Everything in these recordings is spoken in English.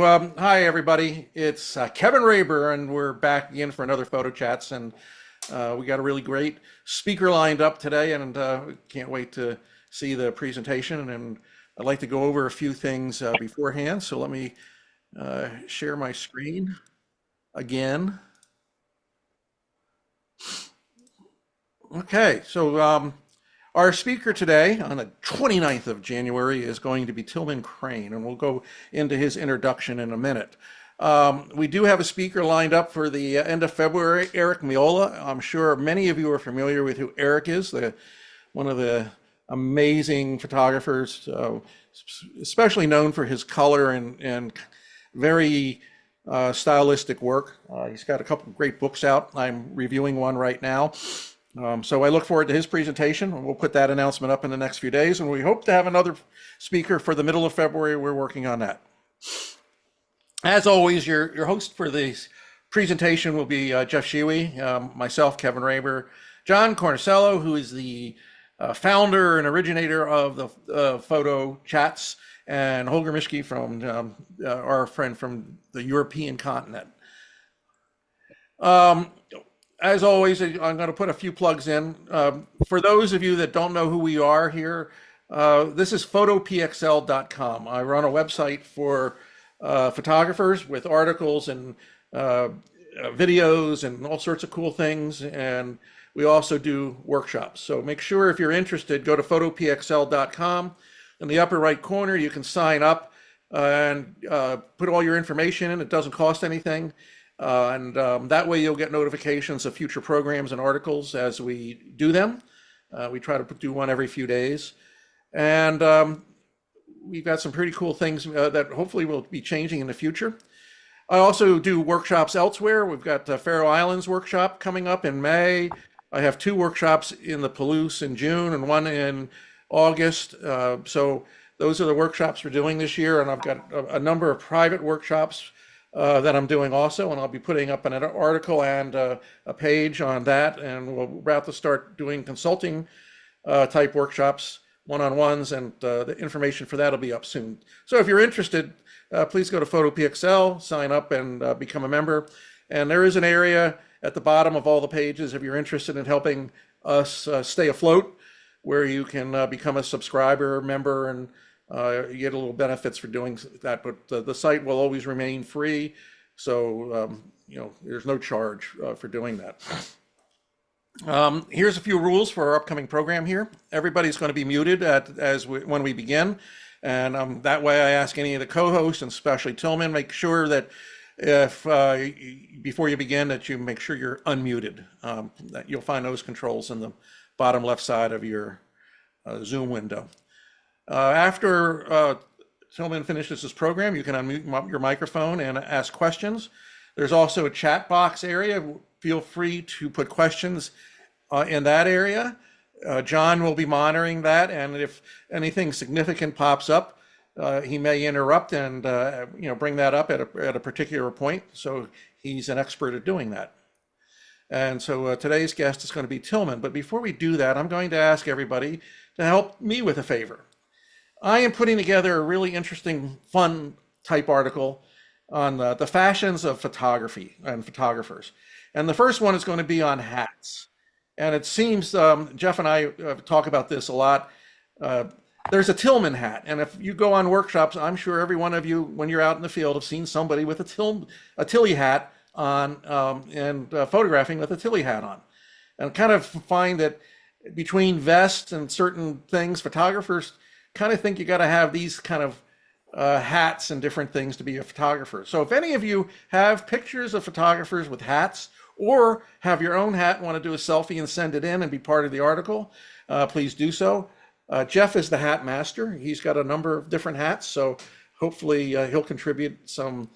Hi everybody. It's Kevin Raber, and we're back again for another photo chats. And we got a really great speaker lined up today, and can't wait to see the presentation. And I'd like to go over a few things beforehand. So let me share my screen again. Okay, so our speaker today on the 29th of January is going to be Tillman Crane, and we'll go into his introduction in a minute. We do have a speaker lined up for the end of February, Eric Miola. I'm sure many of you are familiar with who Eric is, one of the amazing photographers, especially known for his color and very stylistic work. He's got a couple of great books out. I'm reviewing one right now. So I look forward to his presentation. We'll put that announcement up in the next few days, and we hope to have another speaker for the middle of February. We're working on that. As always, your host for this presentation will be Jeff Shiwi, myself, Kevin Raber, John Cornicello, who is the founder and originator of the photo chats, and Holger Mischke from our friend from the European continent. As always, I'm going to put a few plugs in. For those of you that don't know who we are here, this is photopXL.com. I run a website for photographers with articles and videos and all sorts of cool things. And we also do workshops. So make sure if you're interested, go to photopXL.com. In the upper right corner, you can sign up and put all your information in. It doesn't cost anything. That way you'll get notifications of future programs and articles as we do them. We try to do one every few days. And we've got some pretty cool things that hopefully will be changing in the future. I also do workshops elsewhere. We've got the Faroe Islands workshop coming up in May. I have 2 workshops in the Palouse in June and 1 in August. So those are the workshops we're doing this year. And I've got a number of private workshops that I'm doing also, and I'll be putting up an article and a page on that, and we're about to start doing consulting type workshops, one-on-ones, and the information for that will be up soon. So if you're interested, please go to photoPXL, sign up, and become a member. And there is an area at the bottom of all the pages if you're interested in helping us stay afloat, where you can become a subscriber, member, and you get a little benefits for doing that, but the site will always remain free. So, there's no charge for doing that. Here's a few rules for our upcoming program here. Everybody's going to be muted when we begin. And that way I ask any of the co-hosts, and especially Tillman, make sure that if before you begin that you make sure you're unmuted. That you'll find those controls in the bottom left side of your Zoom window. After Tillman finishes his program, you can unmute your microphone and ask questions. There's also a chat box area. Feel free to put questions in that area. John will be monitoring that, and if anything significant pops up, he may interrupt and bring that up at a particular point. So he's an expert at doing that. And so today's guest is going to be Tillman. But before we do that, I'm going to ask everybody to help me with a favor. I am putting together a really interesting, fun type article on the fashions of photography and photographers. And the first one is going to be on hats. And it seems, Jeff and I talk about this a lot. There's a Tillman hat. And if you go on workshops, I'm sure every one of you, when you're out in the field, have seen somebody with a Tilly hat on and photographing with a Tilly hat on. And kind of find that between vests and certain things, photographers kind of think you got to have these kind of hats and different things to be a photographer. So if any of you have pictures of photographers with hats, or have your own hat and want to do a selfie and send it in and be part of the article, please do so. Jeff is the hat master. He's got a number of different hats, so hopefully he'll contribute some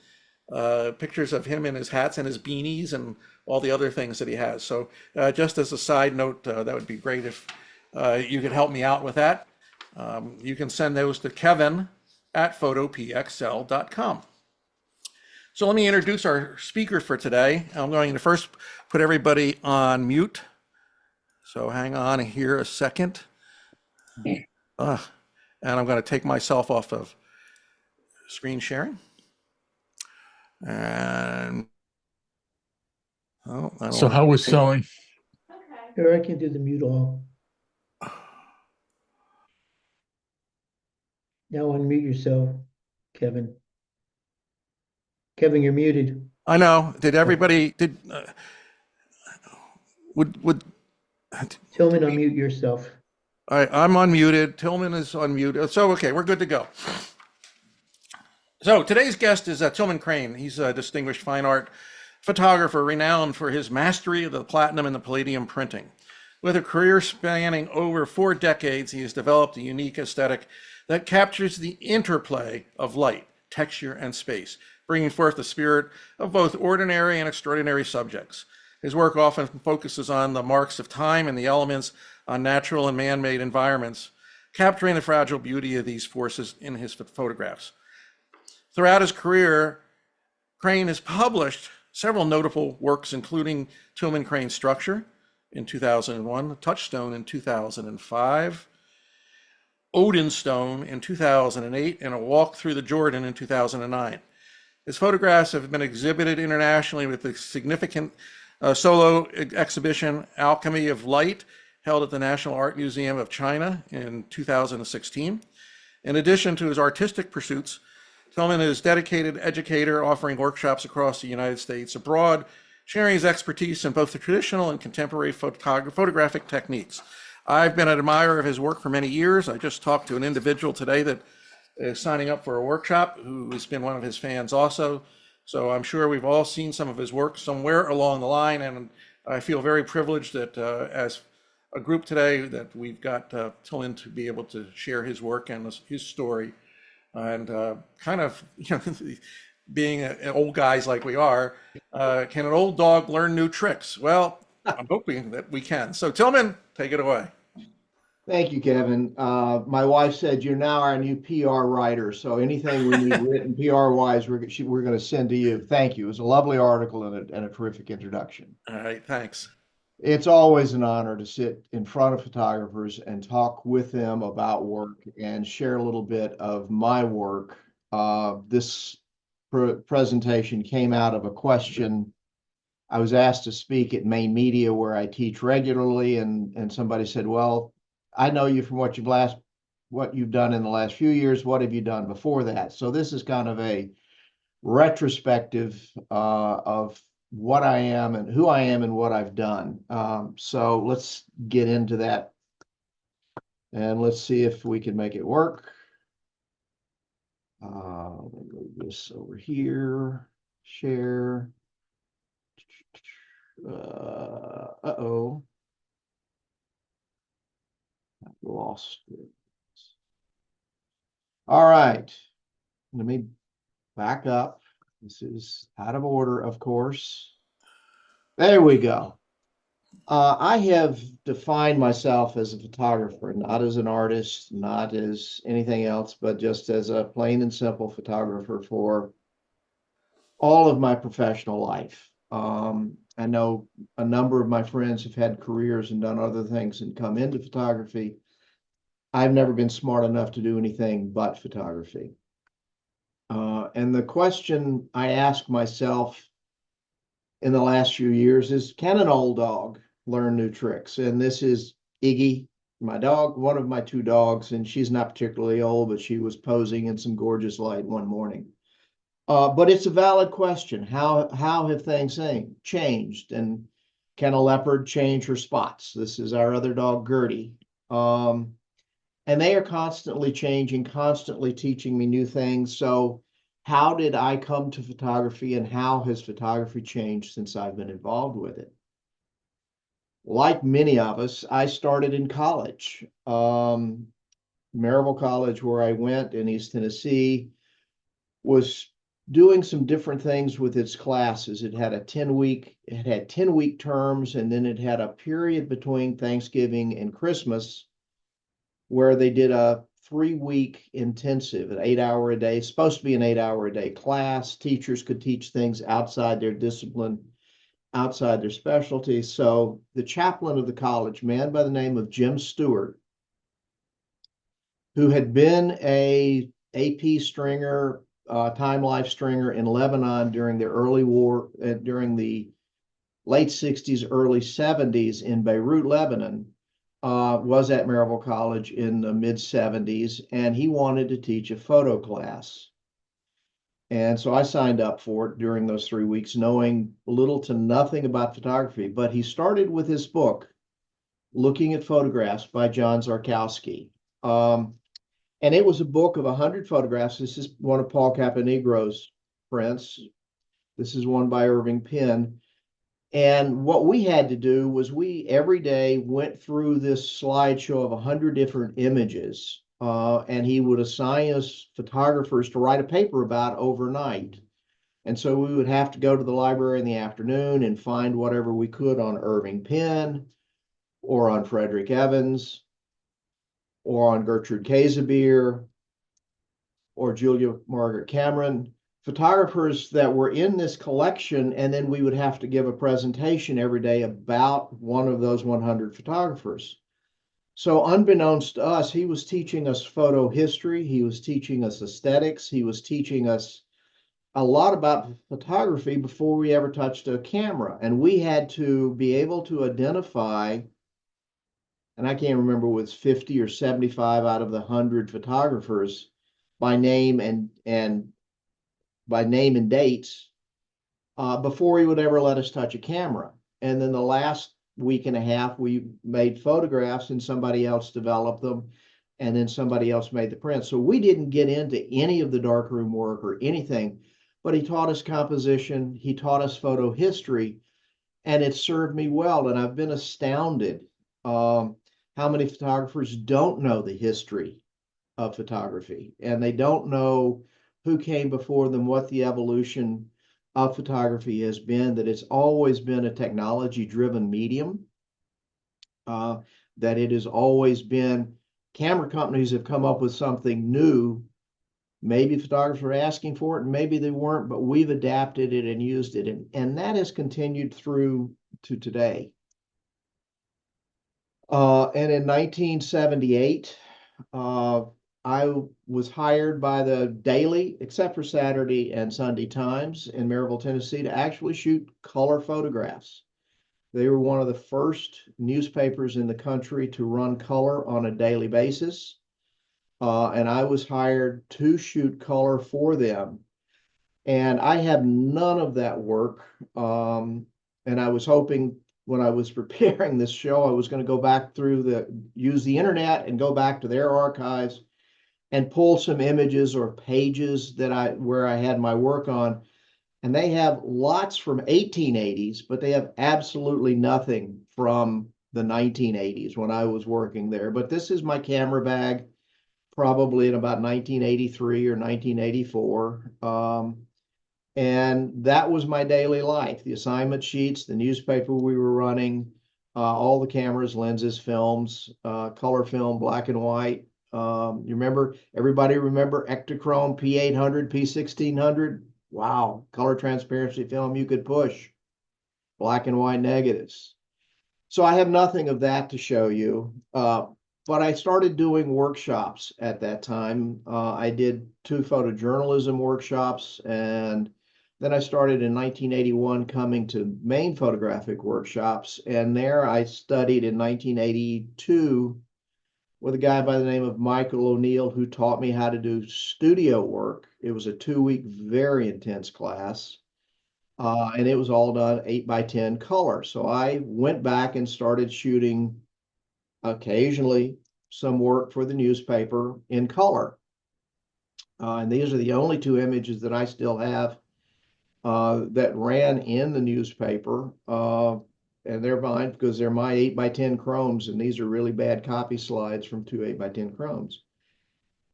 pictures of him in his hats and his beanies and all the other things that he has. So just as a side note, that would be great if you could help me out with that. You can send those to Kevin at photopXL.com. So let me introduce our speaker for today. I'm going to first put everybody on mute. So hang on here a second. And I'm going to take myself off of screen sharing. And oh, I don't So want how was to. selling? Here, I can do the mute all. Now unmute yourself, Kevin. Kevin, you're muted. I know. Did Oh, everybody did would Tillman, unmute yourself. I'm unmuted. Tillman is unmuted. So okay, we're good to go. So today's guest is Tillman Crane. He's a distinguished fine art photographer renowned for his mastery of the platinum and the palladium printing. With a career spanning over 4 decades, he has developed a unique aesthetic that captures the interplay of light, texture, and space, bringing forth the spirit of both ordinary and extraordinary subjects. His work often focuses on the marks of time and the elements on natural and man-made environments, capturing the fragile beauty of these forces in his photographs. Throughout his career, Crane has published several notable works, including Tillman Crane Structure in 2001, Touchstone in 2005, Odin Stone in 2008, and A Walk Through the Jordan in 2009. His photographs have been exhibited internationally with the significant solo exhibition Alchemy of Light, held at the National Art Museum of China in 2016. In addition to his artistic pursuits, Tillman is a dedicated educator offering workshops across the United States, abroad, sharing his expertise in both the traditional and contemporary photographic techniques. I've been an admirer of his work for many years. I just talked to an individual today that is signing up for a workshop who has been one of his fans also. So I'm sure we've all seen some of his work somewhere along the line, and I feel very privileged that as a group today that we've got Tillman to be able to share his work and his story and kind of being old guys like we are, can an old dog learn new tricks? Well, I'm hoping that we can. So Tillman, take it away. Thank you, Kevin. My wife said you're now our new PR writer, so anything we need written PR wise, we're going to send to you. Thank you. It was a lovely article and a terrific introduction. All right, thanks. It's always an honor to sit in front of photographers and talk with them about work and share a little bit of my work. This presentation came out of a question. I was asked to speak at Maine Media, where I teach regularly, and somebody said, "Well, I know you from what you've done in the last few years. What have you done before that?" So this is kind of a retrospective of what I am and who I am and what I've done. So let's get into that and let's see if we can make it work. Move this over here, share. Uh-oh. I've lost it. All right. Let me back up. This is out of order, of course. There we go. I have defined myself as a photographer, not as an artist, not as anything else, but just as a plain and simple photographer for all of my professional life. I know a number of my friends have had careers and done other things and come into photography. I've never been smart enough to do anything but photography. And the question I ask myself in the last few years is, can an old dog learn new tricks? And this is Iggy, my dog, one of my two dogs, and she's not particularly old, but she was posing in some gorgeous light one morning. But it's a valid question. How have things changed? And can a leopard change her spots? This is our other dog, Gertie. And they are constantly changing, constantly teaching me new things. So how did I come to photography and how has photography changed since I've been involved with it? Like many of us, I started in college. Maryville College, where I went in East Tennessee, was doing some different things with its classes. It had 10-week terms, and then it had a period between Thanksgiving and Christmas where they did a 3-week intensive, an 8-hour a day, supposed to be an 8-hour a day class. Teachers could teach things outside their discipline, outside their specialty. So the chaplain of the college, a man by the name of Jim Stewart, who had been a AP stringer Time Life stringer in Lebanon during the early war, during the late 60s, early 70s in Beirut, Lebanon, was at Maryville College in the mid 70s, and he wanted to teach a photo class. And so I signed up for it during those 3 weeks, knowing little to nothing about photography. But he started with his book, Looking at Photographs by John Zarkowski. And it was a book of 100 photographs. This is one of Paul Caponegro's prints. This is one by Irving Penn. And what we had to do was we every day went through this slideshow of 100 different images, and he would assign us photographers to write a paper about overnight. And so we would have to go to the library in the afternoon and find whatever we could on Irving Penn or on Frederick Evans or on Gertrude Casimir or Julia Margaret Cameron, photographers that were in this collection, and then we would have to give a presentation every day about one of those 100 photographers. So unbeknownst to us, he was teaching us photo history, he was teaching us aesthetics, he was teaching us a lot about photography before we ever touched a camera. And we had to be able to identify, and I can't remember whether it's 50 or 75 out of the 100 photographers by name and by name and dates before he would ever let us touch a camera. And then the last week and a half, we made photographs and somebody else developed them, and then somebody else made the prints. So we didn't get into any of the darkroom work or anything, but he taught us composition, he taught us photo history, and it served me well. And I've been astounded how many photographers don't know the history of photography, and they don't know who came before them, what the evolution of photography has been, that it's always been a technology-driven medium, that it has always been, camera companies have come up with something new. Maybe photographers were asking for it, and maybe they weren't, but we've adapted it and used it, and that has continued through to today. And in 1978, I was hired by the Daily, except for Saturday and Sunday Times in Maryville, Tennessee, to actually shoot color photographs. They were one of the first newspapers in the country to run color on a daily basis. And I was hired to shoot color for them. And I have none of that work. And I was hoping when I was preparing this show, I was going to go back through use the internet and go back to their archives and pull some images or pages where I had my work on. And they have lots from 1880s, but they have absolutely nothing from the 1980s when I was working there. But this is my camera bag, probably in about 1983 or 1984. And that was my daily life, the assignment sheets, the newspaper we were running, all the cameras, lenses, films, color film, black and white. Everybody remember Ektachrome P800, P1600? Wow, color transparency film you could push, black and white negatives. So I have nothing of that to show you, but I started doing workshops at that time. I did 2 photojournalism workshops, and then I started in 1981 coming to Maine photographic workshops, and there I studied in 1982 with a guy by the name of Michael O'Neill, who taught me how to do studio work. It was a 2-week, very intense class, and it was all done 8x10 color. So I went back and started shooting occasionally some work for the newspaper in color. And these are the only 2 images that I still have that ran in the newspaper. And they're mine because they're my 8x10 chromes, and these are really bad copy slides from 2 8x10 chromes.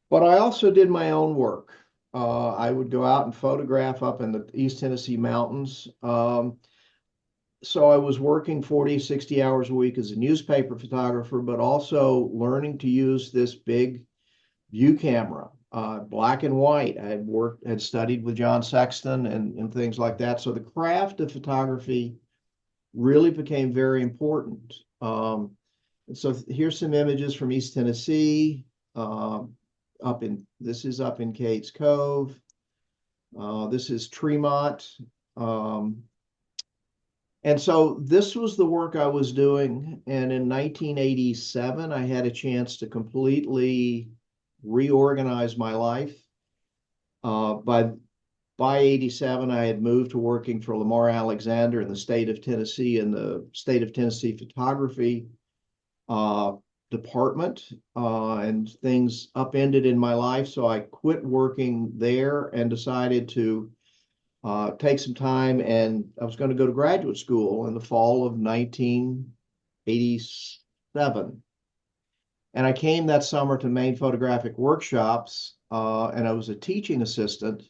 But I also did my own work. I would go out and photograph up in the East Tennessee mountains. So I was working 40, 60 hours a week as a newspaper photographer, but also learning to use this big view camera, black and white. I had studied with John Sexton and things like that. So the craft of photography really became very important. And so here's some images from East Tennessee. This is up in Cades Cove. This is Tremont. Um, and so this was the work I was doing. And in 1987, I had a chance to completely reorganize my life. By 87, I had moved to working for Lamar Alexander in the state of Tennessee in the state of Tennessee photography uh, department, and things upended in my life. So I quit working there and decided to take some time, and I was going to go to graduate school in the fall of 1987. And I came that summer to Maine Photographic Workshops, and I was a teaching assistant.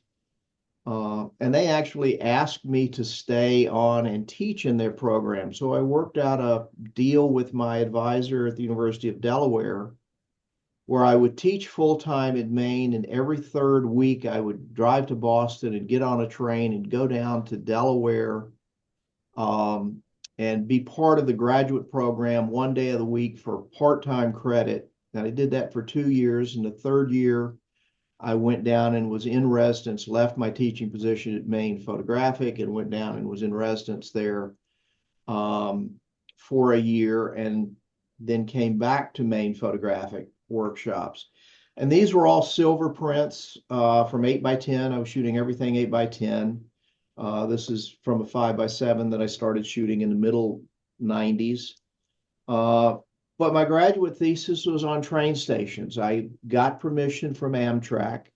And they actually asked me to stay on and teach in their program. So I worked out a deal with my advisor at the University of Delaware where I would teach full time in Maine, and every third week I would drive to Boston and get on a train and go down to Delaware, um, and be part of the graduate program one day of the week for part-time credit. And I did that for 2 years. In the third year, I went down and was in residence, left my teaching position at Maine Photographic and went down and was in residence there for a year, and then came back to Maine Photographic Workshops. And these were all silver prints from 8x10. I was shooting everything 8x10. This is from a 5x7 that I started shooting in the middle 90s. But my graduate thesis was on train stations. I got permission from Amtrak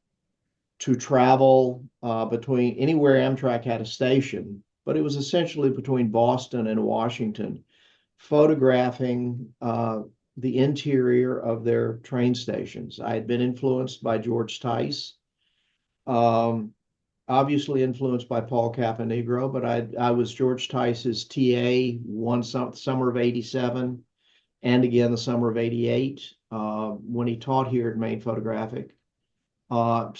to travel between anywhere Amtrak had a station, but it was essentially between Boston and Washington, photographing the interior of their train stations. I had been influenced by George Tice, um, obviously influenced by Paul Caponegro, but I was George Tice's TA one summer of 87 and again the summer of 88 when he taught here at Maine Photographic. And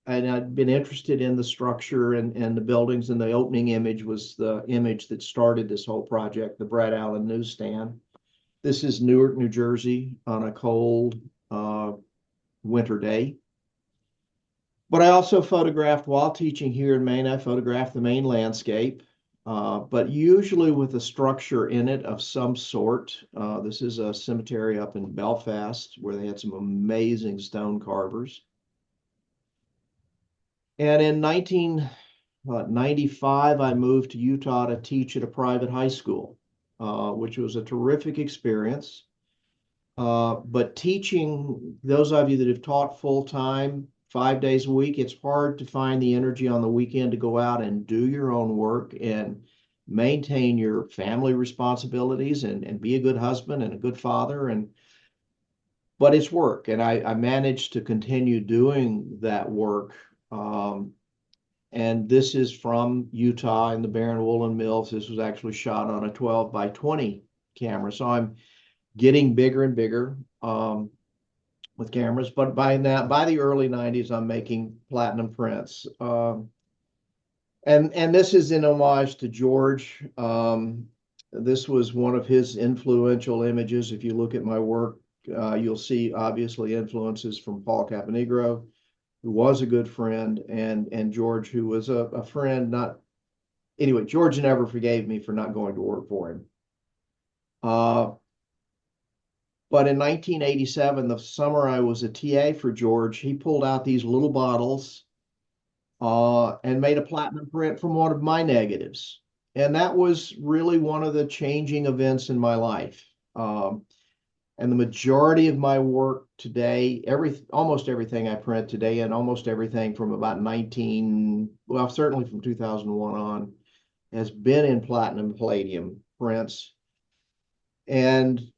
I'd been interested in the structure and the buildings, and the opening image was the image that started this whole project, the Brad Allen newsstand. This is Newark, New Jersey on a cold winter day. But I also photographed while teaching here in Maine. I photographed the Maine landscape, but usually with a structure in it of some sort. This is a cemetery up in Belfast where they had some amazing stone carvers. And in 1995, I moved to Utah to teach at a private high school, which was a terrific experience. But teaching, those of you that have taught full time, 5 days a week, it's hard to find the energy on the weekend to go out and do your own work and maintain your family responsibilities and be a good husband and a good father. But it's work, and I managed to continue doing that work. And this is from Utah in the Barren Woolen Mills. This was actually shot on a 12x20 camera. So I'm getting bigger and bigger with cameras. But by the early 90s, I'm making platinum prints. And this is in homage to George. This was one of his influential images. If you look at my work, you'll see obviously influences from Paul Caponegro, who was a good friend, and George, who was a friend. Not anyway. George never forgave me for not going to work for him. But in 1987, the summer I was a TA for George, he pulled out these little bottles and made a platinum print from one of my negatives. And that was really one of the changing events in my life. And the majority of my work today, almost everything I print today, and almost everything from about certainly from 2001 on, has been in platinum palladium prints. And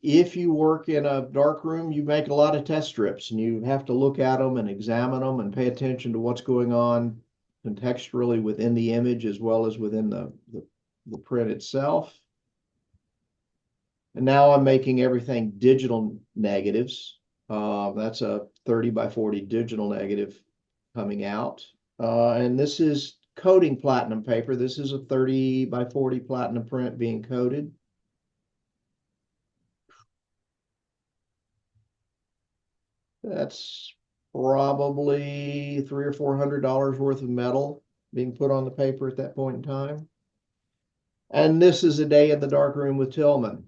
if you work in a dark room, you make a lot of test strips, and you have to look at them and examine them and pay attention to what's going on contextually within the image as well as within the print itself. And now I'm making everything digital negatives. That's a 30x40 digital negative coming out. And this is coating platinum paper. This is a 30x40 platinum print being coated. That's probably $300 or $400 worth of metal being put on the paper at that point in time. And this is a day in the darkroom with Tillman.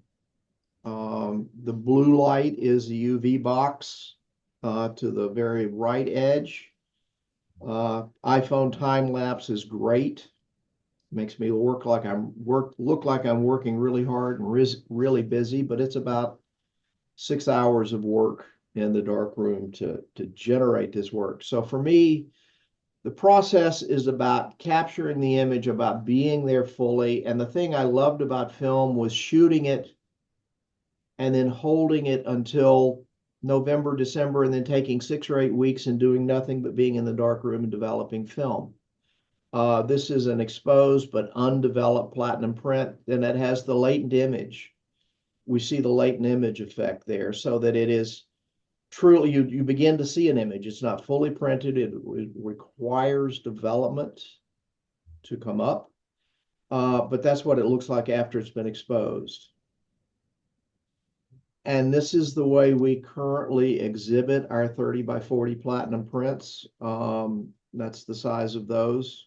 The blue light is the UV box to the very right edge. iPhone time lapse is great. Makes me look like I'm working really hard and really busy, but it's about 6 hours of work in the dark room to generate this work. So for me, the process is about capturing the image, about being there fully. And the thing I loved about film was shooting it and then holding it until November, December, and then taking 6 or 8 weeks and doing nothing but being in the dark room and developing film. This is an exposed but undeveloped platinum print, and it has the latent image. We see the latent image effect there, so that it is truly, you begin to see an image. It's not fully printed. It requires development to come up, but that's what it looks like after it's been exposed. And this is the way we currently exhibit our 30 by 40 platinum prints. That's the size of those.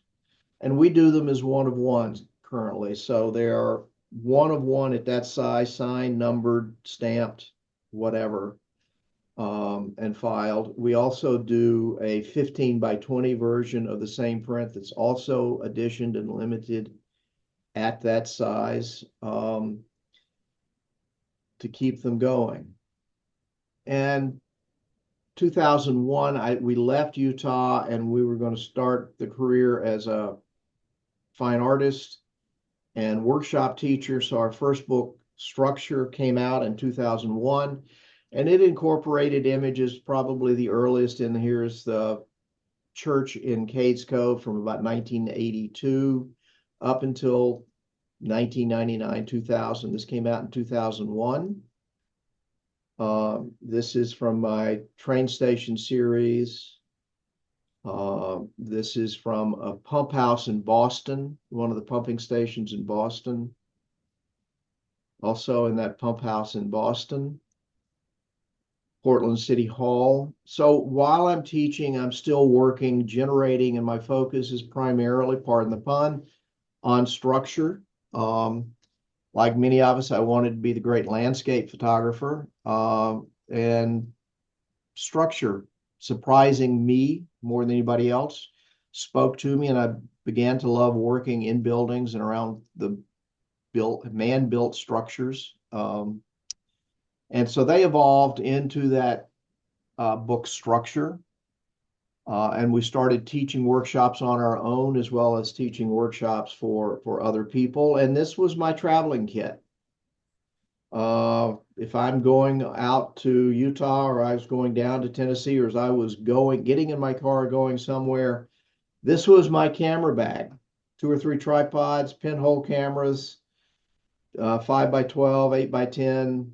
And we do them as one of ones currently. So they are one of one at that size, signed, numbered, stamped, whatever, and filed. We also do a 15 by 20 version of the same print that's also editioned and limited at that size to keep them going. And 2001, we left Utah and we were going to start the career as a fine artist and workshop teacher. So our first book, Structure, came out in 2001, and it incorporated images. Probably the earliest in here is the church in Cades Cove from about 1982 up until 1999, 2000. This came out in 2001. This is from my train station series. This is from a pump house in Boston, one of the pumping stations in Boston. Also in that pump house in Boston. Portland City Hall. So while I'm teaching, I'm still working, generating, and my focus is primarily, pardon the pun, on structure. Like many of us, I wanted to be the great landscape photographer, and structure, surprising me more than anybody else, spoke to me, and I began to love working in buildings and around the man-built structures. And so they evolved into that book Structure. And we started teaching workshops on our own as well as teaching workshops for other people. And this was my traveling kit. If I'm going out to Utah, or I was going down to Tennessee, or as I was getting in my car, going somewhere, this was my camera bag. 2 or 3 tripods, pinhole cameras, 5 by 12, 8 by 10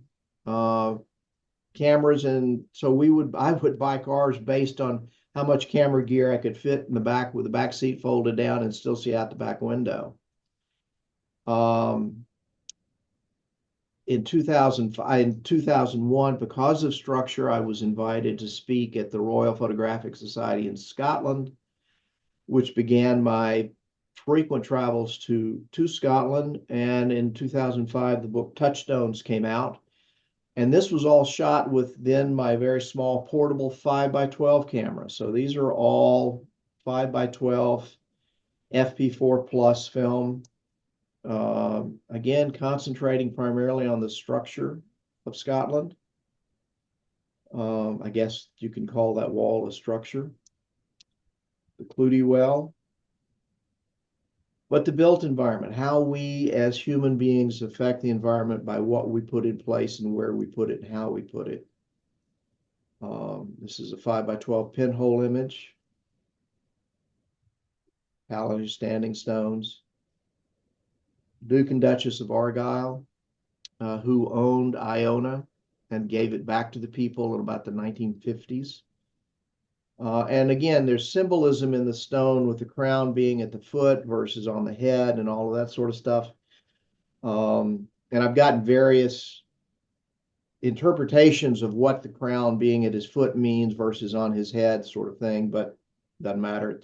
cameras. And so I would buy cars based on how much camera gear I could fit in the back with the back seat folded down and still see out the back window. In 2001, because of Structure, I was invited to speak at the Royal Photographic Society in Scotland, which began my frequent travels to Scotland. And in 2005, the book Touchstones came out. And this was all shot with then my very small portable 5 by 12 camera. So these are all 5 by 12 FP4 plus film. Again, concentrating primarily on the structure of Scotland. I guess you can call that wall a structure. The Clutie Well. But the built environment, how we as human beings affect the environment by what we put in place and where we put it and how we put it. This is a 5 by 12 pinhole image. Paladin Standing Stones. Duke and Duchess of Argyll, who owned Iona and gave it back to the people in about the 1950s. And again, there's symbolism in the stone with the crown being at the foot versus on the head and all of that sort of stuff. And I've gotten various interpretations of what the crown being at his foot means versus on his head, sort of thing, but doesn't matter.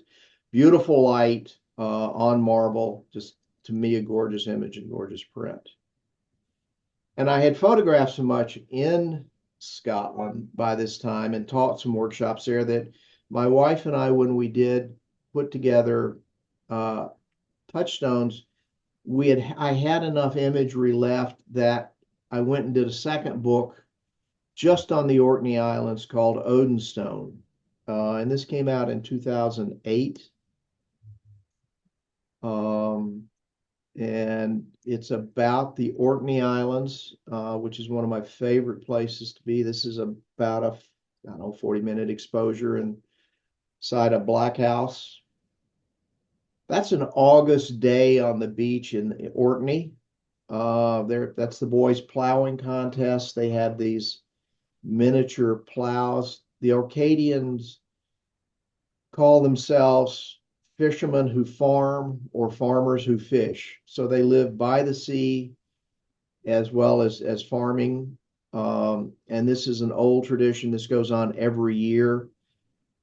Beautiful light on marble, just to me a gorgeous image and gorgeous print. And I had photographed so much in Scotland by this time and taught some workshops there that my wife and I, when we did put together touchstones, I had enough imagery left that I went and did a second book just on the Orkney Islands called Odinstone. And this came out in 2008. And it's about the Orkney Islands, which is one of my favorite places to be. This is about a, I don't know, 40-minute exposure inside a black house. That's an August day on the beach in Orkney. That's the boys' plowing contest. They have these miniature plows. The Orcadians call themselves fishermen who farm or farmers who fish. So they live by the sea as well as farming. And this is an old tradition. This goes on every year.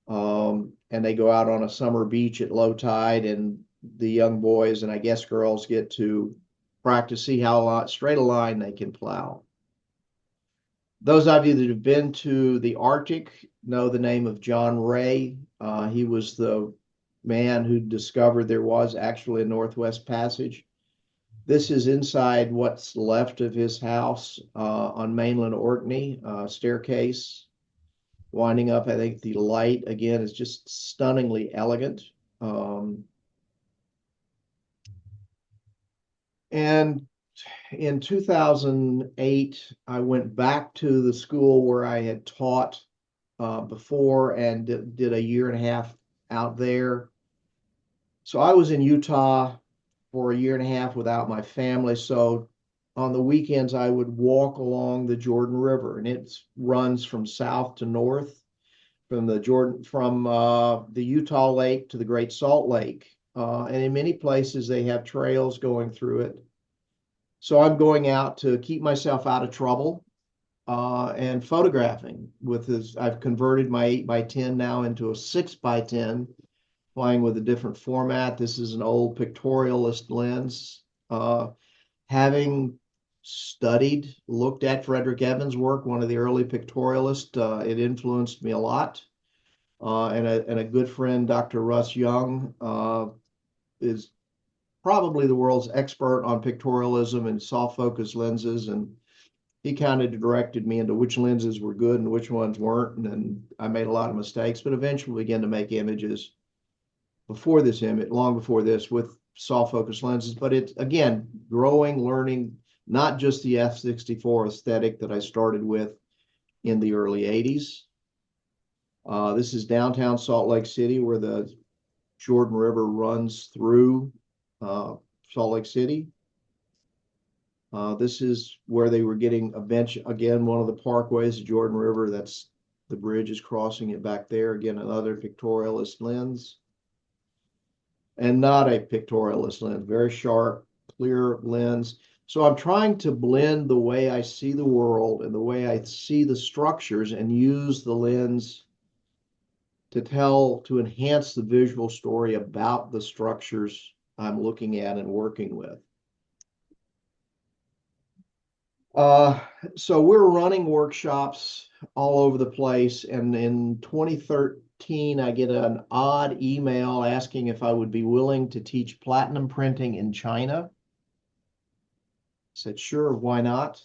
And they go out on a summer beach at low tide, and the young boys and I guess girls get to practice, see how straight a line they can plow. Those of you that have been to the Arctic know the name of John Ray. He was the man who discovered there was actually a Northwest Passage. This is inside what's left of his house on mainland Orkney, staircase winding up. I think the light, again, is just stunningly elegant. And in 2008, I went back to the school where I had taught before and did a year and a half out there. So I was in Utah for a year and a half without my family. So on the weekends, I would walk along the Jordan River, and it runs from south to north, from the Utah Lake to the Great Salt Lake. And in many places, they have trails going through it. So I'm going out to keep myself out of trouble and photographing with this. I've converted my 8x10 now into a 6x10, playing with a different format. This is an old pictorialist lens. Having looked at Frederick Evans' work, one of the early pictorialists, it influenced me a lot. And a good friend, Dr. Russ Young, is probably the world's expert on pictorialism and soft focus lenses. And he kind of directed me into which lenses were good and which ones weren't. And then I made a lot of mistakes, but eventually began to make images long before this, with soft focus lenses. But it's, again, growing, learning, not just the f/64 aesthetic that I started with in the early 80s. This is downtown Salt Lake City, where the Jordan River runs through Salt Lake City. This is where they were getting again, one of the parkways, the Jordan River. That's the bridge is crossing it back there. Again, another pictorialist lens. And not a pictorialist lens, very sharp, clear lens. So I'm trying to blend the way I see the world and the way I see the structures and use the lens to enhance the visual story about the structures I'm looking at and working with. So we're running workshops all over the place. And in 2013, I get an odd email asking if I would be willing to teach platinum printing in China. I said, sure, why not?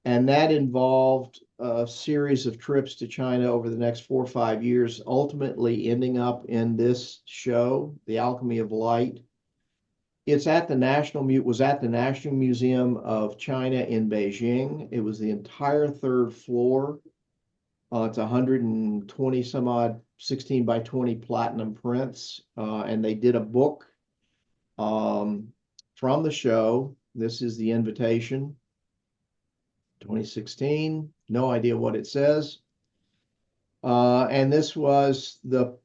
And that involved a series of trips to China over the next 4 or 5 years, ultimately ending up in this show, The Alchemy of Light. It's at the National Museum of China in Beijing. It was the entire third floor. It's 120 some odd 16 by 20 platinum prints. And they did a book from the show. This is the invitation. 2016, no idea what it says. And this was the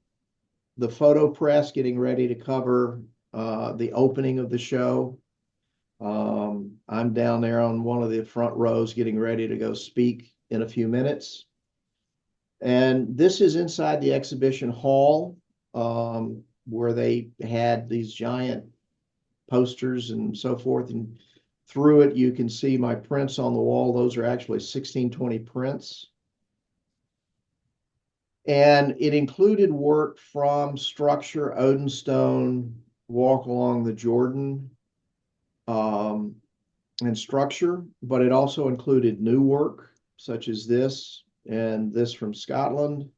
photo press getting ready to cover the opening of the show. I'm down there on one of the front rows getting ready to go speak in a few minutes. And this is inside the exhibition hall, where they had these giant posters and so forth. And through it, you can see my prints on the wall. Those are actually 1620 prints. And it included work from Structure, Odenstone, Walk Along the Jordan, and Structure, but it also included new work such as this and this from Scotland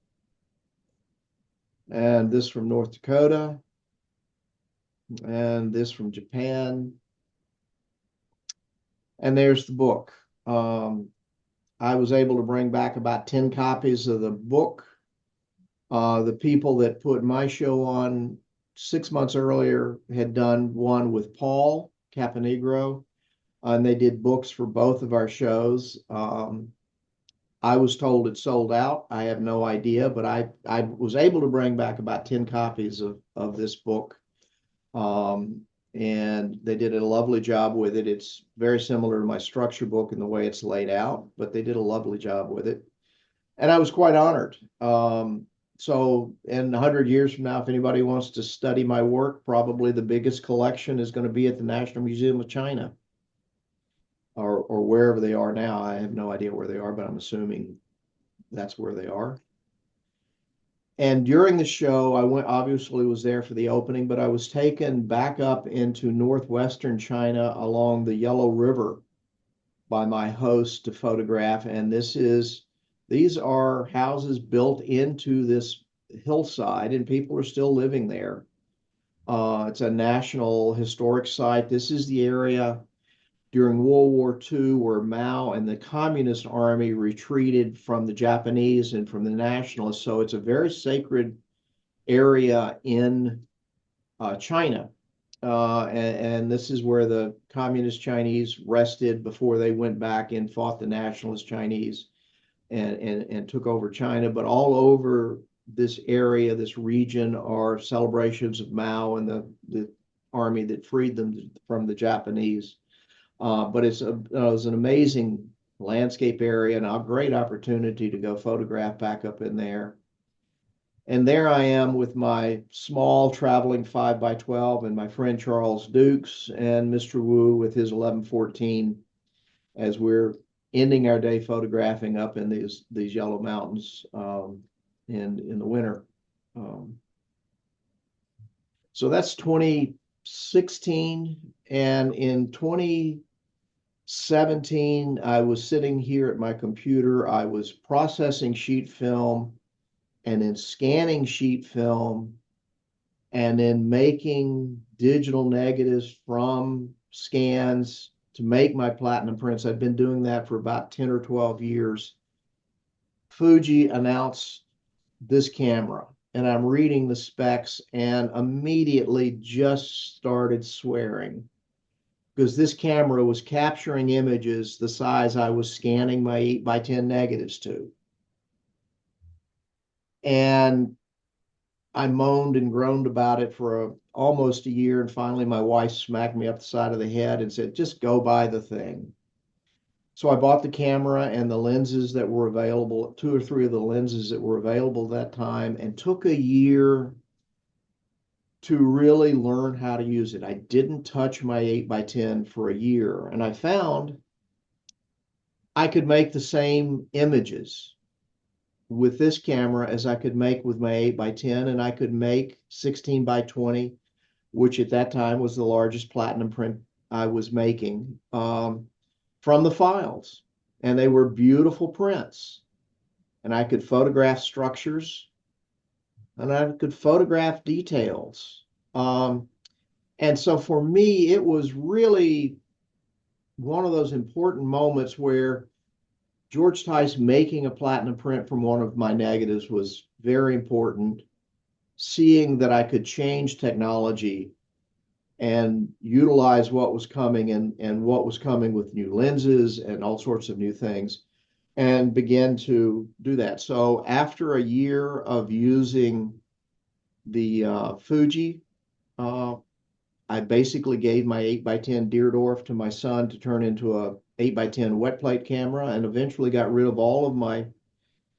and this from North Dakota and this from Japan. And there's the book. I was able to bring back about 10 copies of the book. The people that put my show on 6 months earlier had done one with Paul Caponegro, and they did books for both of our shows. I was told it sold out. I have no idea, but I was able to bring back about 10 copies of this book. And they did a lovely job with it. It's very similar to my structure book in the way it's laid out, but they did a lovely job with it. And I was quite honored. So in 100 years from now, if anybody wants to study my work, probably the biggest collection is going to be at the National Museum of China, or wherever they are now. I have no idea where they are, but I'm assuming that's where they are. And during the show, I obviously was there for the opening, but I was taken back up into northwestern China along the Yellow River by my host to photograph. And these are houses built into this hillside, and people are still living there. It's a national historic site. This is the area during World War II where Mao and the Communist Army retreated from the Japanese and from the Nationalists. So it's a very sacred area in China. And this is where the Communist Chinese rested before they went back and fought the Nationalist Chinese and took over China. But all over this area, this region, are celebrations of Mao and the army that freed them from the Japanese. But it was an amazing landscape area and a great opportunity to go photograph back up in there. And there I am with my small traveling 5x12 and my friend Charles Dukes and Mr. Wu with his 1114 as we're ending our day photographing up in these yellow mountains in the winter. So that's 2016, and in 2017, I was sitting here at my computer. I was processing sheet film and then scanning sheet film and then making digital negatives from scans to make my platinum prints. I've been doing that for about 10 or 12 years. Fuji announced this camera, and I'm reading the specs and immediately just started swearing, because this camera was capturing images the size I was scanning my 8x10 negatives to. And I moaned and groaned about it for almost a year. And finally, my wife smacked me up the side of the head and said, just go buy the thing. So I bought the camera and the lenses that were available, 2 or 3 of the lenses that were available that time, and took a year to really learn how to use it. I didn't touch my 8x10 for a year, and I found I could make the same images with this camera as I could make with my 8x10, and I could make 16x20, which at that time was the largest platinum print I was making, from the files. And they were beautiful prints. And I could photograph structures, and I could photograph details. And so for me, it was really one of those important moments where George Tice making a platinum print from one of my negatives was very important. Seeing that I could change technology and utilize what was coming and what was coming with new lenses and all sorts of new things, and begin to do that. So after a year of using the Fuji I basically gave my 8x10 Deerdorf to my son to turn into a 8x10 wet plate camera, and eventually got rid of all of my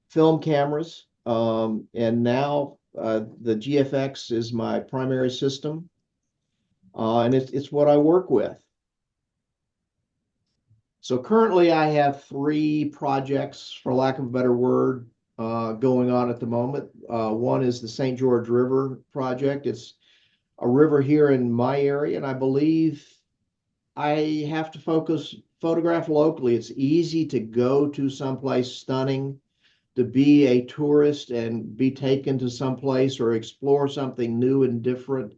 film cameras. And now the GFX is my primary system, and it's what I work with. So currently I have 3 projects, for lack of a better word, going on at the moment. One is the St. George River project. It's a river here in my area, and I believe I have to photograph locally. It's easy to go to someplace stunning, to be a tourist and be taken to someplace or explore something new and different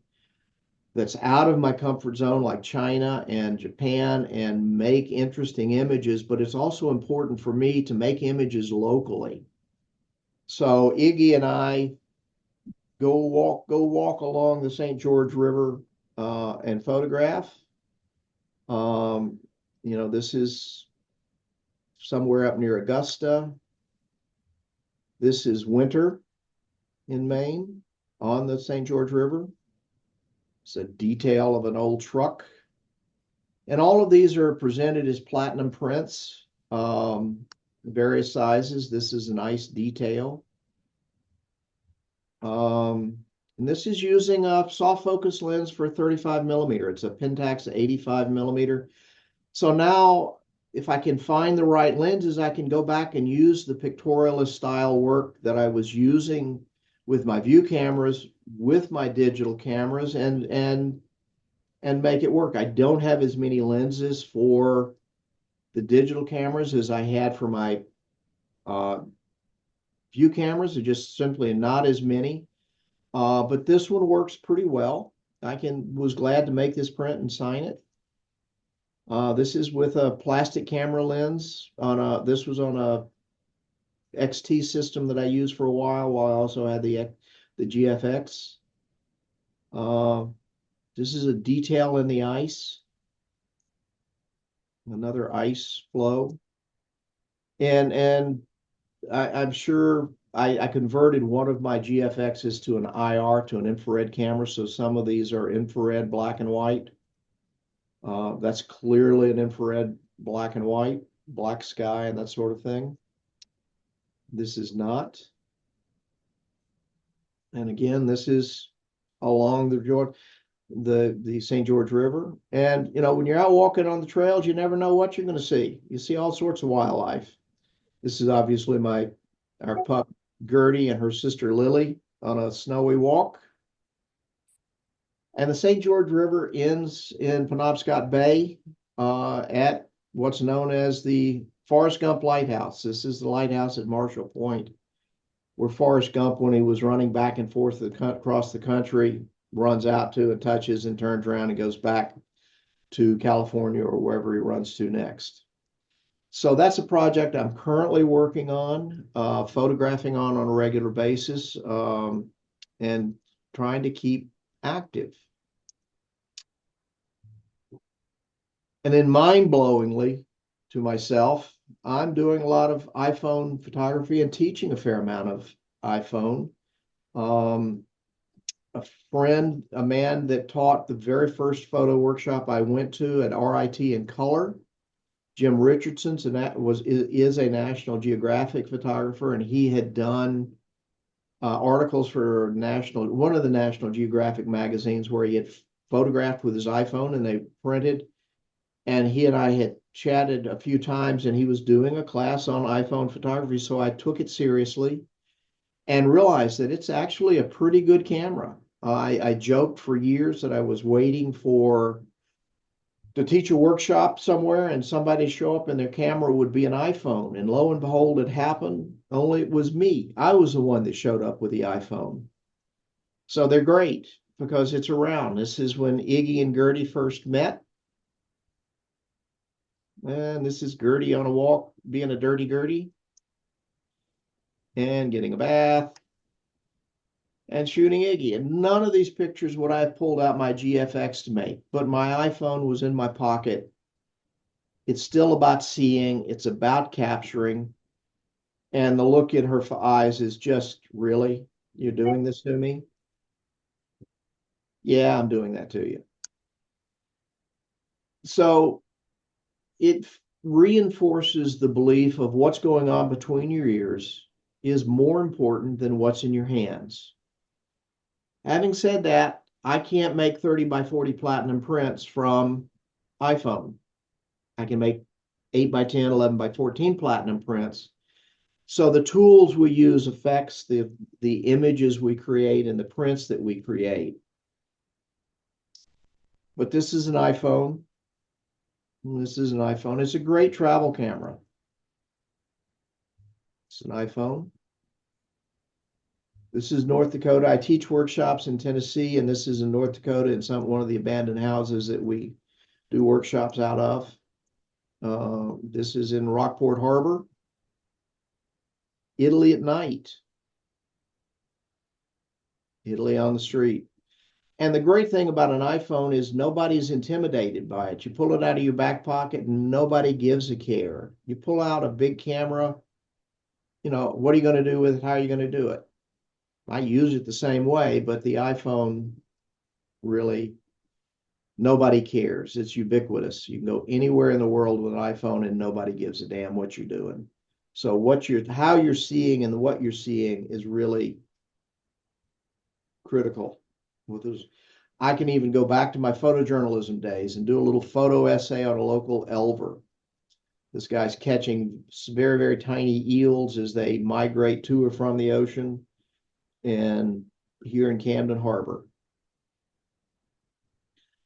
that's out of my comfort zone, like China and Japan, and make interesting images. But it's also important for me to make images locally. So Iggy and I go walk along the St. George River and photograph. This is somewhere up near Augusta. This is winter in Maine on the St. George River. It's a detail of an old truck. And all of these are presented as platinum prints, various sizes. This is a nice detail. And this is using a soft focus lens for 35 millimeter. It's a Pentax 85 millimeter. So now, if I can find the right lenses, I can go back and use the pictorialist style work that I was using with my view cameras, with my digital cameras, and make it work. I don't have as many lenses for the digital cameras as I had for my view cameras. They're just simply not as many. But this one works pretty well. Was glad to make this print and sign it. This is with a plastic camera lens this was on a XT system that I used for a while I also had the GFX. This is a detail in the ice, another ice flow. And I'm sure I converted one of my GFXs to an IR, to an infrared camera. So some of these are infrared black and white. That's clearly an infrared black and white, black sky and that sort of thing. This is not. And again, this is along the St. George River. And, when you're out walking on the trails, you never know what you're going to see. You see all sorts of wildlife. This is obviously our pup Gertie and her sister Lily on a snowy walk. And the St. George River ends in Penobscot Bay at what's known as the Forrest Gump Lighthouse. This is the lighthouse at Marshall Point, where Forrest Gump, when he was running back and forth across the country, runs out to and touches and turns around and goes back to California or wherever he runs to next. So that's a project I'm currently working on, photographing on a regular basis, and trying to keep active. And then mind-blowingly to myself, I'm doing a lot of iPhone photography and teaching a fair amount of iPhone. A man that taught the very first photo workshop I went to at RIT in color, Jim Richardson, is a National Geographic photographer, and he had done articles for one of the National Geographic magazines where he had photographed with his iPhone and they printed. And he and I had chatted a few times, and he was doing a class on iPhone photography. So I took it seriously and realized that it's actually a pretty good camera. I joked for years that I was waiting to teach a workshop somewhere and somebody show up and their camera would be an iPhone. And lo and behold, it happened, only it was me. I was the one that showed up with the iPhone. So they're great because it's around. This is when Iggy and Gertie first met. And this is Gertie on a walk, being a dirty Gertie, and getting a bath, and shooting Iggy. And none of these pictures would I have pulled out my GFX to make, but my iPhone was in my pocket. It's still about seeing, it's about capturing, and the look in her eyes is just, really? You're doing this to me? Yeah, I'm doing that to you. So it reinforces the belief of what's going on between your ears is more important than what's in your hands. Having said that, I can't make 30 by 40 platinum prints from iPhone. I can make 8 by 10, 11 by 14 platinum prints. So the tools we use affects the images we create and the prints that we create. But this is an iPhone. This is an iPhone. It's a great travel camera. It's an iPhone. This is North Dakota. I teach workshops in Tennessee, and this is in North Dakota in one of the abandoned houses that we do workshops out of. This is in Rockport Harbor, Italy at night. Italy on the street. And the great thing about an iPhone is nobody's intimidated by it. You pull it out of your back pocket and nobody gives a care. You pull out a big camera, what are you going to do with it? How are you going to do it? I use it the same way, but the iPhone really, nobody cares. It's ubiquitous. You can go anywhere in the world with an iPhone and nobody gives a damn what you're doing. So how you're seeing and what you're seeing is really critical with those. I can even go back to my photojournalism days and do a little photo essay on a local elver. This guy's catching very, very tiny eels as they migrate to or from the ocean, and here in Camden Harbor.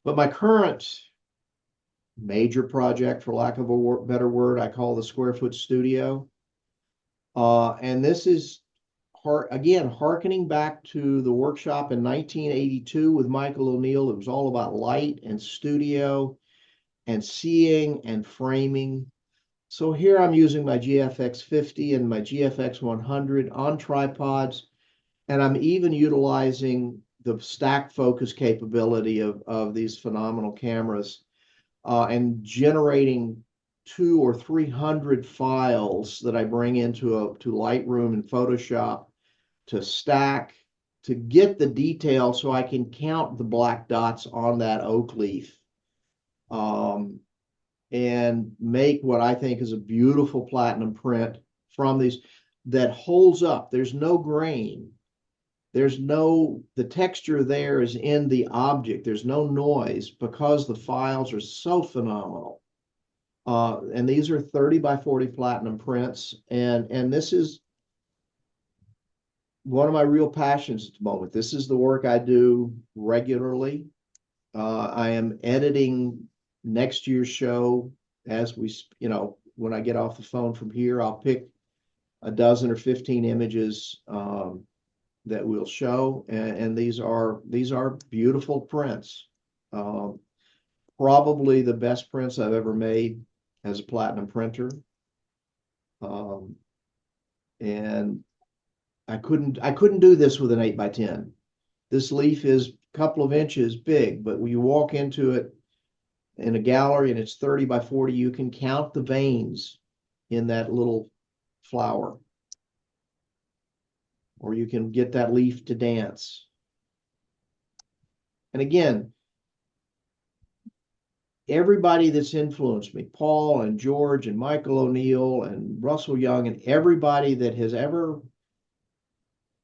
But my current major project, for lack of a better word, I call the Square Foot Studio. And this is, again, hearkening back to the workshop in 1982 with Michael O'Neill. It was all about light and studio and seeing and framing. So here I'm using my GFX 50 and my GFX 100 on tripods, and I'm even utilizing the stack focus capability of these phenomenal cameras and generating 200 or 300 files that I bring into Lightroom and Photoshop to stack, to get the detail so I can count the black dots on that oak leaf and make what I think is a beautiful platinum print from these that holds up. There's no grain. The texture there is in the object. There's no noise because the files are so phenomenal. And these are 30 by 40 platinum prints. And this is one of my real passions at the moment. This is the work I do regularly. I am editing next year's show as when I get off the phone from here, I'll pick a dozen or 15 images that we'll show. And these are beautiful prints. Probably the best prints I've ever made as a platinum printer. And I couldn't do this with an 8 by 10. This leaf is a couple of inches big, but when you walk into it in a gallery and it's 30 by 40, you can count the veins in that little flower. Or you can get that leaf to dance. And again, everybody that's influenced me, Paul and George and Michael O'Neill and Russell Young, and everybody that has ever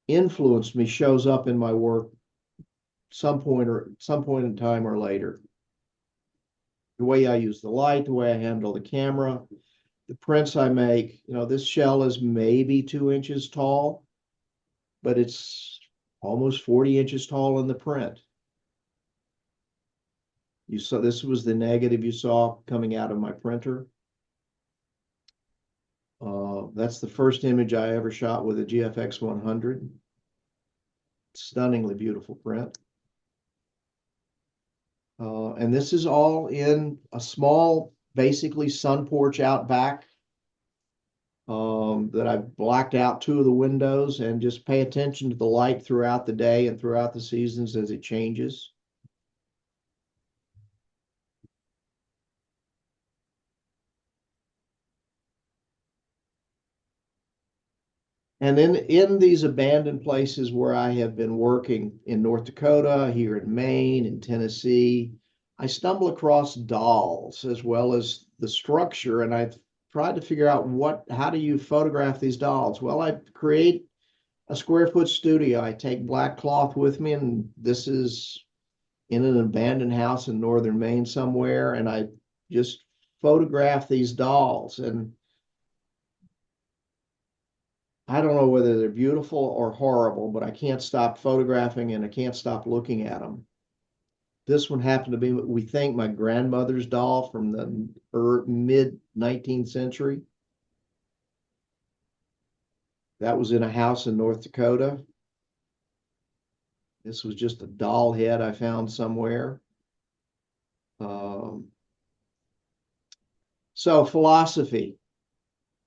influenced me shows up in my work some point in time or later. The way I use the light, the way I handle the camera, the prints I make. This shell is maybe 2 inches tall, but it's almost 40 inches tall in the print. You saw this was the negative you saw coming out of my printer. That's the first image I ever shot with a GFX 100. Stunningly beautiful print. And this is all in a small, basically sun porch out back that I've blacked out 2 of the windows and just pay attention to the light throughout the day and throughout the seasons as it changes. And then in these abandoned places where I have been working in North Dakota, here in Maine, in Tennessee, I stumble across dolls as well as the structure, and I've tried to figure out how do you photograph these dolls? Well, I create a square foot studio. I take black cloth with me, and this is in an abandoned house in northern Maine somewhere, and I just photograph these dolls. And I don't know whether they're beautiful or horrible, but I can't stop photographing and I can't stop looking at them. This one happened to be, we think, my grandmother's doll from the mid 19th century. That was in a house in North Dakota. This was just a doll head I found somewhere. So philosophy.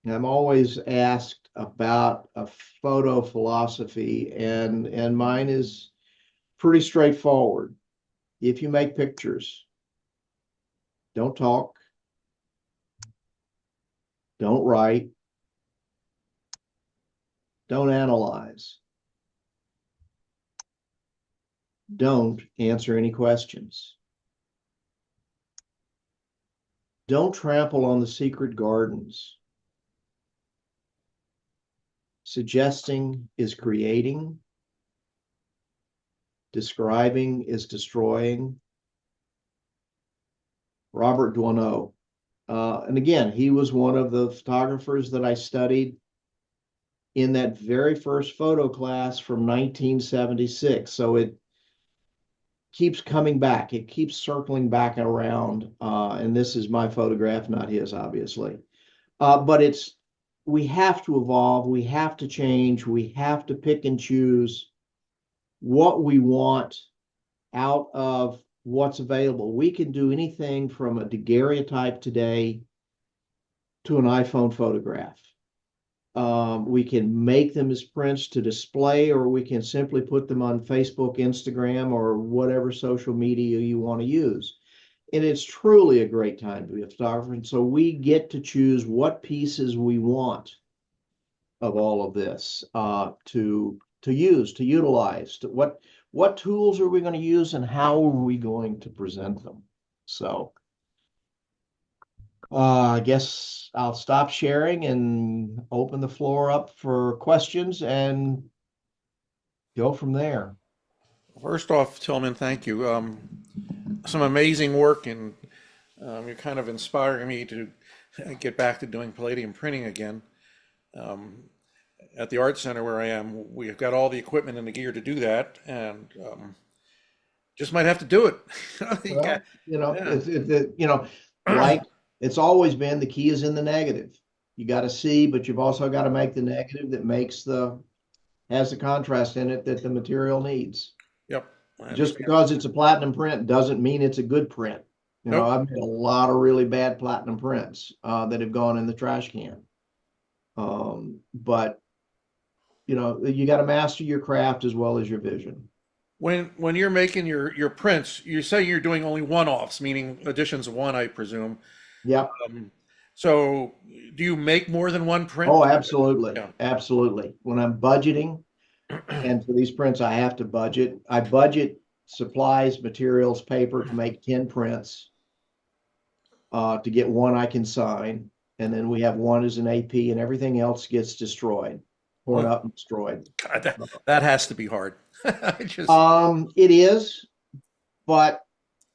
I'm always asked about a photo philosophy, and mine is pretty straightforward. If you make pictures, don't talk, don't write, don't analyze, don't answer any questions. Don't trample on the secret gardens. Suggesting is creating. Describing is destroying. Robert Duaneau. And again, he was one of the photographers that I studied in that very first photo class from 1976. So it keeps coming back. It keeps circling back around. And this is my photograph, not his, obviously. But we have to evolve. We have to change. We have to pick and choose what we want out of what's available. We can do anything from a daguerreotype today to an iPhone photograph. We can make them as prints to display, or we can simply put them on Facebook, Instagram, or whatever social media you want to use. And it's truly a great time to be a photographer. And so we get to choose what pieces we want of all of this to use, to utilize. What tools are we going to use, and how are we going to present them? So I guess I'll stop sharing and open the floor up for questions and go from there. First off, Tillman, thank you. Some amazing work, and you're kind of inspiring me to get back to doing palladium printing again. At the art center where I am, we've got all the equipment and the gear to do that, and just might have to do it. You Well, got- yeah. like it's always been, the key is in the negative. You got to see, but you've also got to make the negative that has the contrast in it that the material needs. Yep. Just because it's a platinum print doesn't mean it's a good print. Nope. I've made a lot of really bad platinum prints that have gone in the trash can. But you got to master your craft as well as your vision. When you're making your prints, you say you're doing only one-offs, meaning editions of one, I presume. Yep. So do you make more than one print? Oh, absolutely. Yeah. Absolutely. When I'm budgeting, and for these prints, I have to budget. I budget supplies, materials, paper to make 10 prints to get one I can sign. And then we have one as an AP, and everything else gets destroyed, torn up and destroyed. God, that has to be hard. It is, but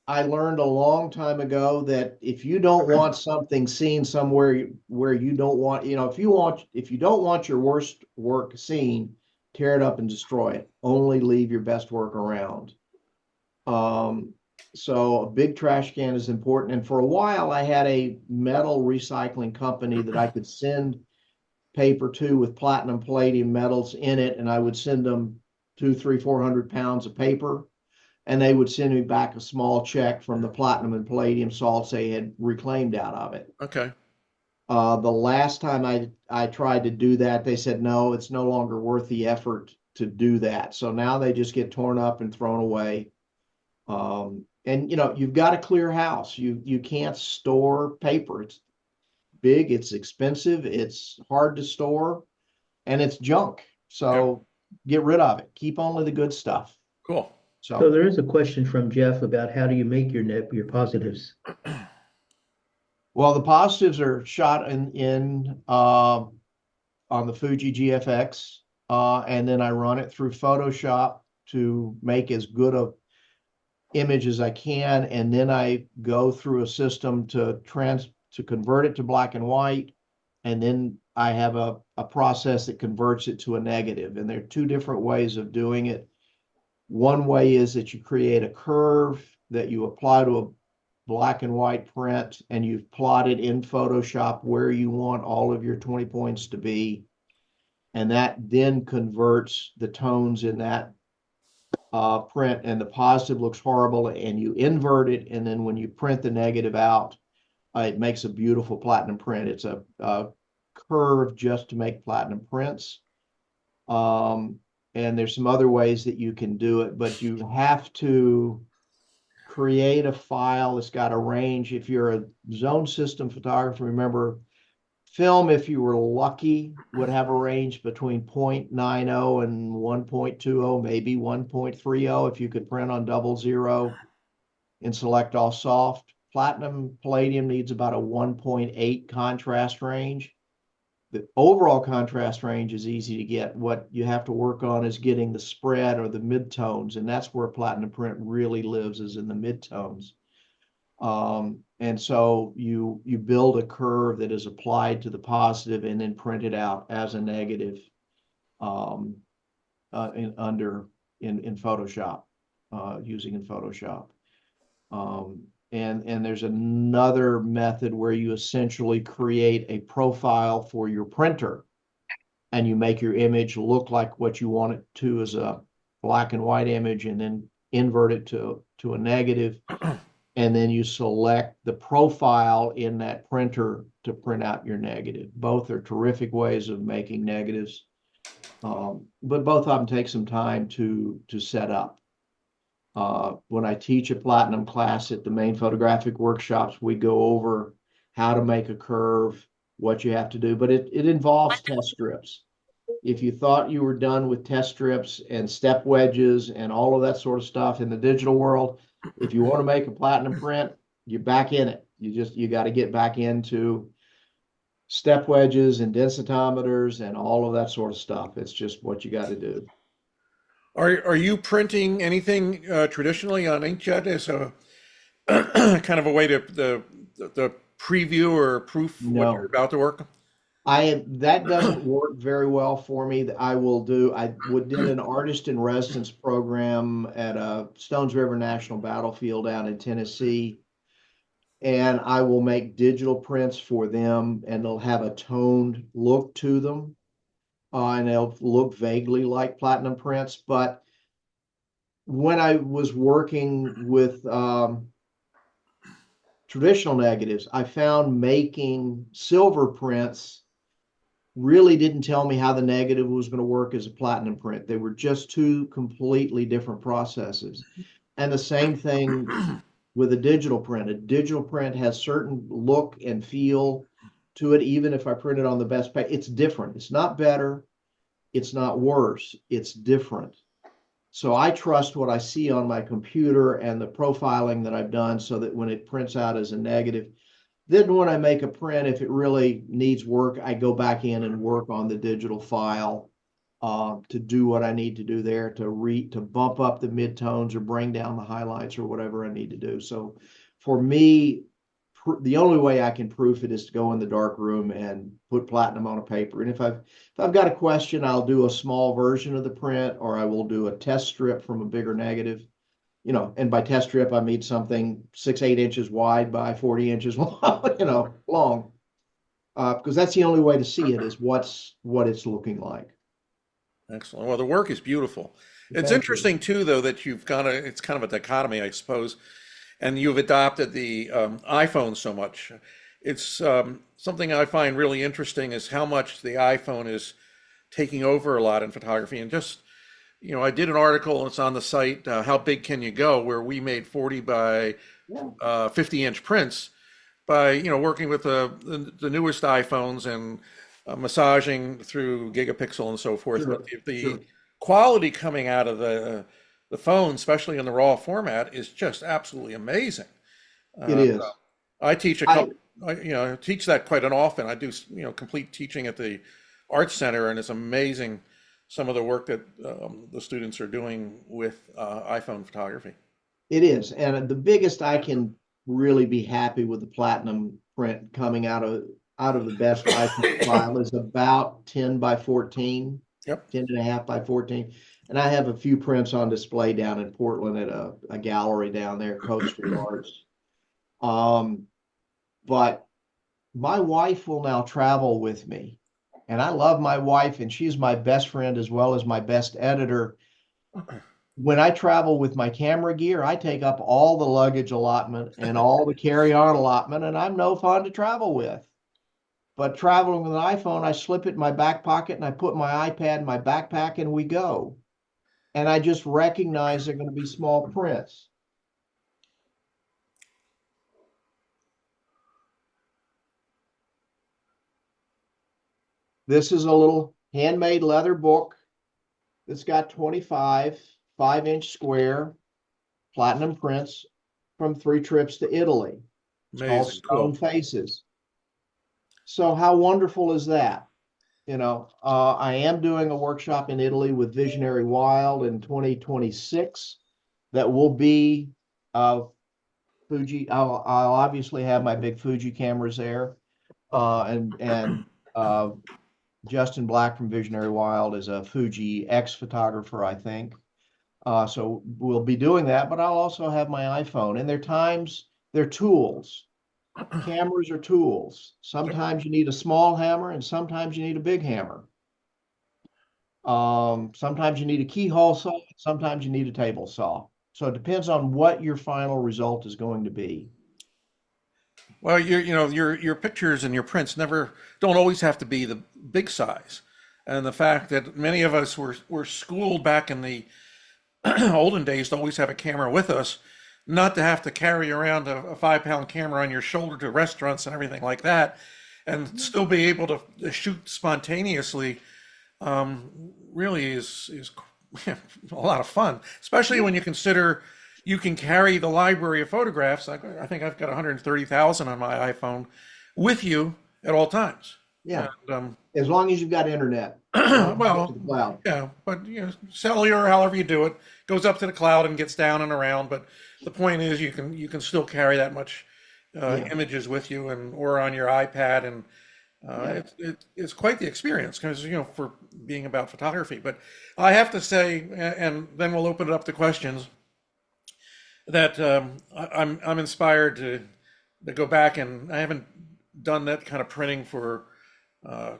I learned a long time ago that if you don't want something seen somewhere where you don't want, if you don't want your worst work seen, tear it up and destroy it. Only leave your best work around. So a big trash can is important. And for a while, I had a metal recycling company that I could send paper to with platinum, palladium metals in it, and I would send them 200, 300, 400 pounds of paper, and they would send me back a small check from the platinum and palladium salts they had reclaimed out of it. Okay. The last time I tried to do that, they said, no, it's no longer worth the effort to do that. So now they just get torn up and thrown away. And you've got a clear house. You can't store paper. It's big, it's expensive, it's hard to store, and it's junk. So get rid of it. Keep only the good stuff. Cool. So So, there is a question from Jeff about how do you make your positives? well, the positives are shot in on the Fuji GFX, and then I run it through Photoshop to make as good a image as I can, and then I go through a system to convert it to black and white, and then I have a process that converts it to a negative. And there are two different ways of doing it. One way is that you create a curve that you apply to a black and white print, and you've plotted in Photoshop where you want all of your 20 points to be. And that then converts the tones in that print, and the positive looks horrible, and you invert it. And then when you print the negative out, it makes a beautiful platinum print. It's a curve just to make platinum prints. And there's some other ways that you can do it, but you have to create a file that's got a range. If you're a zone system photographer, remember, film, if you were lucky, would have a range between 0.90 and 1.20, maybe 1.30 if you could print on 00 and select all soft. Platinum palladium needs about a 1.8 contrast range. The overall contrast range is easy to get. What you have to work on is getting the spread or the midtones, and that's where platinum print really lives, is in the midtones. And so you build a curve that is applied to the positive and then print it out as a negative in Photoshop, using in Photoshop. And there's another method where you essentially create a profile for your printer, and you make your image look like what you want it to as a black and white image, and then invert it to a negative. And then you select the profile in that printer to print out your negative. Both are terrific ways of making negatives, but both of them take some time to set up. When I teach a platinum class at the Maine photographic workshops, we go over how to make a curve, what you have to do, but it involves test strips. If you thought you were done with test strips and step wedges and all of that sort of stuff in the digital world, if you want to make a platinum print, you're back in it. You got to get back into step wedges and densitometers and all of that sort of stuff. It's just what you got to do. Are you printing anything traditionally on inkjet as a kind of a way to the preview or proof what you're No, about to work? that doesn't work very well for me. I did an artist in residence program at a Stones River National Battlefield out in Tennessee, and I will make digital prints for them, and they'll have a toned look to them, and they'll look vaguely like platinum prints. But when I was working with traditional negatives, I found making silver prints really didn't tell me how the negative was going to work as a platinum print. They were just two completely different processes. And the same thing with a digital print. A digital print has certain look and feel to it, even if I print it on the best page. It's different. It's not better. It's not worse. It's different. So I trust what I see on my computer and the profiling that I've done, so that when it prints out as a negative, then when I make a print, if it really needs work, I go back in and work on the digital file to do what I need to do there, to bump up the midtones or bring down the highlights or whatever I need to do. So for me, the only way I can proof it is to go in the dark room and put platinum on a paper. And if I've got a question, I'll do a small version of the print, or I will do a test strip from a bigger negative. And by test strip, I mean something 6-8 inches wide by 40 inches long, long, because that's the only way to see it, is what it's looking like. Excellent. Well, the work is beautiful. It's Thank you. interesting too, though, that it's kind of a dichotomy, I suppose, and you've adopted the iPhone so much. It's something I find really interesting is how much the iPhone is taking over a lot in photography. And just, I did an article, it's on the site, How Big Can You Go, where we made 40 by 50-inch prints by, working with the newest iPhones and massaging through gigapixel and so forth. Sure, But the sure. quality coming out of the the phone, especially in the raw format, is just absolutely amazing. It Uh, is. I teach a I couple, I teach that quite an often. I do, complete teaching at the Art Center, and it's amazing some of the work that the students are doing with iPhone photography. It is. And the biggest I can really be happy with the platinum print coming out of the best iPhone file is about 10 by 14, Yep. 10 and a half by 14. And I have a few prints on display down in Portland at a gallery down there, Coat Street Arts. Um, but my wife will now travel with me. And I love my wife, and she's my best friend as well as my best editor. When I travel with my camera gear, I take up all the luggage allotment and all the carry-on allotment, and I'm no fun to travel with. But traveling with an iPhone, I slip it in my back pocket and I put my iPad in my backpack and we go. And I just recognize they're going to be small prints. This is a little handmade leather book that's got 25 5-inch square platinum prints from 3 trips to Italy. It's called Amazing. Stone Cool. Faces. So how wonderful is that? I am doing a workshop in Italy with Visionary Wild in 2026 that will be Fuji. I'll obviously have my big Fuji cameras there, and Justin Black from Visionary Wild is a Fuji X photographer, I think. So we'll be doing that, but I'll also have my iPhone. And they're tools. Cameras are tools. Sometimes you need a small hammer, and sometimes you need a big hammer. Sometimes you need a keyhole saw, sometimes you need a table saw. So it depends on what your final result is going to be. Well, your pictures and your prints never don't always have to be the big size, and the fact that many of us were schooled back in the olden days to always have a camera with us, not to have to carry around a 5 pound camera on your shoulder to restaurants and everything like that, and still be able to shoot spontaneously. Really is a lot of fun, especially when you consider you can carry the library of photographs. I think I've got 130,000 on my iPhone with you at all times. Yeah, And, as long as you've got internet, as long as you get to well, the cloud. yeah, but cellular, however you do it, goes up to the cloud and gets down and around. But the point is, you can still carry that much Yeah, images with you, and or on your iPad, and yeah. it's quite the experience because for being about photography. But I have to say, and then we'll open it up to questions, that I'm inspired to go back, and I haven't done that kind of printing for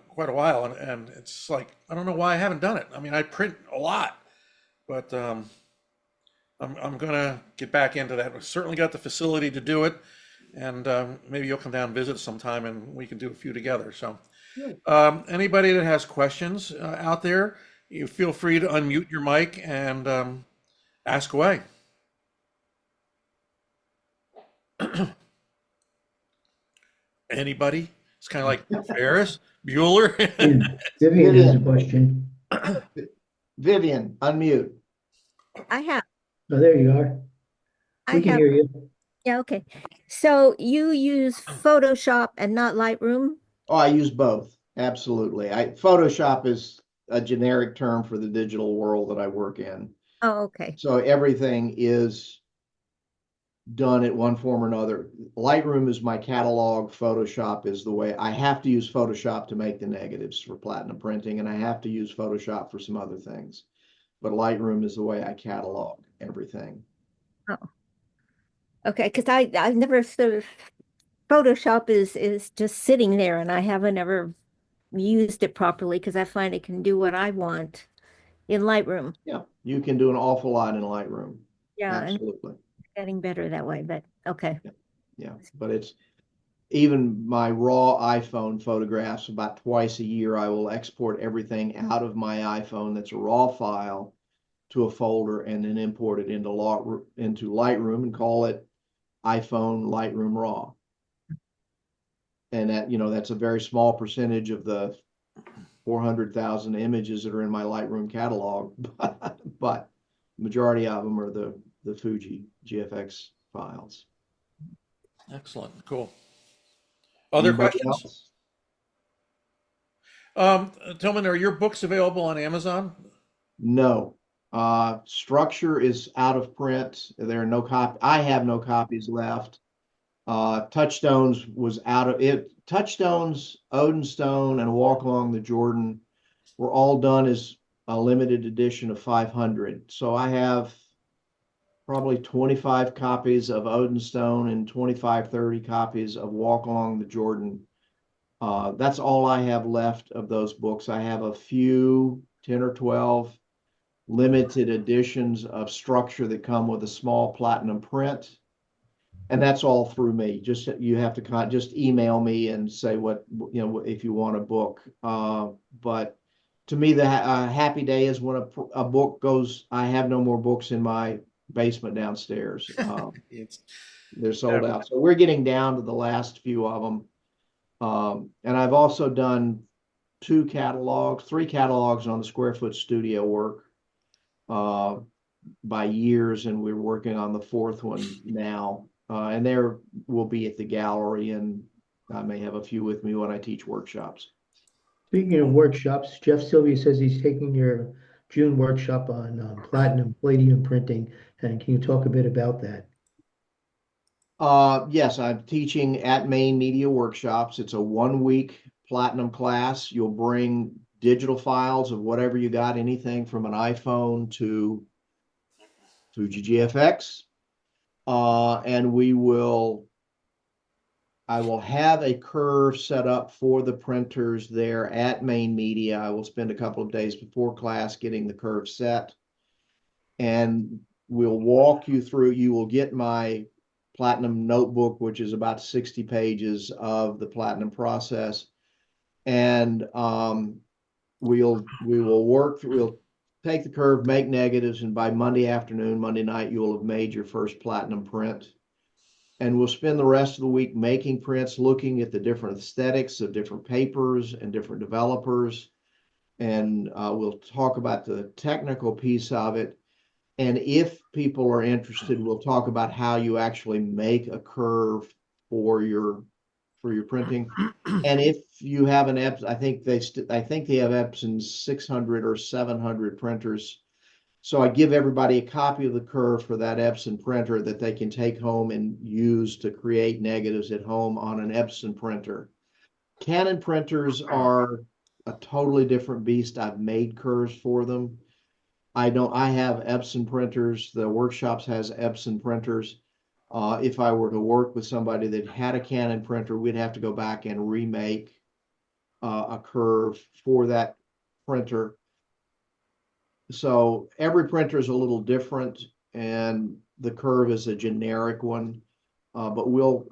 quite a while, and it's like I don't know why I haven't done it. I mean, I print a lot, but I'm gonna get back into that. I've certainly got the facility to do it, and maybe you'll come down and visit sometime, and we can do a few together. So, Good. anybody that has questions out there, you feel free to unmute your mic and ask away. Anybody? It's kind of like Ferris Bueller. Vivian has a Vivian, question. Vivian, unmute. I have, Oh, there you are. I We can have, hear you. yeah, okay. So you use Photoshop and not Lightroom? Oh, I use both. Absolutely. Photoshop is a generic term for the digital world that I work in. Oh, okay. So everything is done at one form or another. Lightroom is my catalog. Photoshop is the way I have to use Photoshop to make the negatives for platinum printing, and I have to use Photoshop for some other things. But Lightroom is the way I catalog everything. Oh, okay. Because I've never sort of Photoshop is just sitting there and I haven't ever used it properly because I find it can do what I want in Lightroom. Yeah, you can do an awful lot in Lightroom. Yeah, and Absolutely. it's getting better that way, but okay. Yeah, but it's even my raw iPhone photographs about twice a year. I will export everything out of my iPhone that's a raw file to a folder and then import it into Lightroom and call it iPhone Lightroom RAW. And that's a very small percentage of the 400,000 images that are in my Lightroom catalog, but majority of them are the Fuji GFX files. Excellent. Cool. Other Anybody questions? else? Tillman, are your books available on Amazon? No. Structure is out of print. There are no I have no copies left. Touchstones was out of it. Touchstones, Odinstone, and Walk Along the Jordan were all done as a limited edition of 500. So I have probably 25 copies of Odinstone and 25, 30 copies of Walk Along the Jordan. That's all I have left of those books. I have a few, 10 or 12 limited editions of Structure that come with a small platinum print. And that's all through me. Just you have to just email me and say what, if you want a book. But to me, the happy day is when a book goes. I have no more books in my basement downstairs. They're sold out. So we're getting down to the last few of them. And I've also done 3 catalogs on the square foot studio work by years, and we're working on the 4th one now. And there will be at the gallery, and I may have a few with me when I teach workshops. Speaking of workshops, Jeff Sylvia says he's taking your June workshop on platinum palladium printing. And can you talk a bit about that? Yes, I'm teaching at Maine Media Workshops. It's a 1-week platinum class. You'll bring digital files of whatever you got, anything from an iPhone to Fuji GFX. And I will have a curve set up for the printers there at Maine Media. I will spend a couple of days before class getting the curve set. And we'll walk you through. You will get my platinum notebook, which is about 60 pages of the platinum process. And we'll take the curve, make negatives, and by Monday night, you will have made your first platinum print. And we'll spend the rest of the week making prints, looking at the different aesthetics of different papers and different developers. And we'll talk about the technical piece of it. And if people are interested, we'll talk about how you actually make a curve for your printing. And if you have an Epson, I think they have Epson 600 or 700 printers. So I give everybody a copy of the curve for that Epson printer that they can take home and use to create negatives at home on an Epson printer. Canon printers are a totally different beast. I've made curves for them. I have Epson printers. The workshops has Epson printers. If I were to work with somebody that had a Canon printer, we'd have to go back and remake a curve for that printer. So every printer is a little different, and the curve is a generic one. But you'll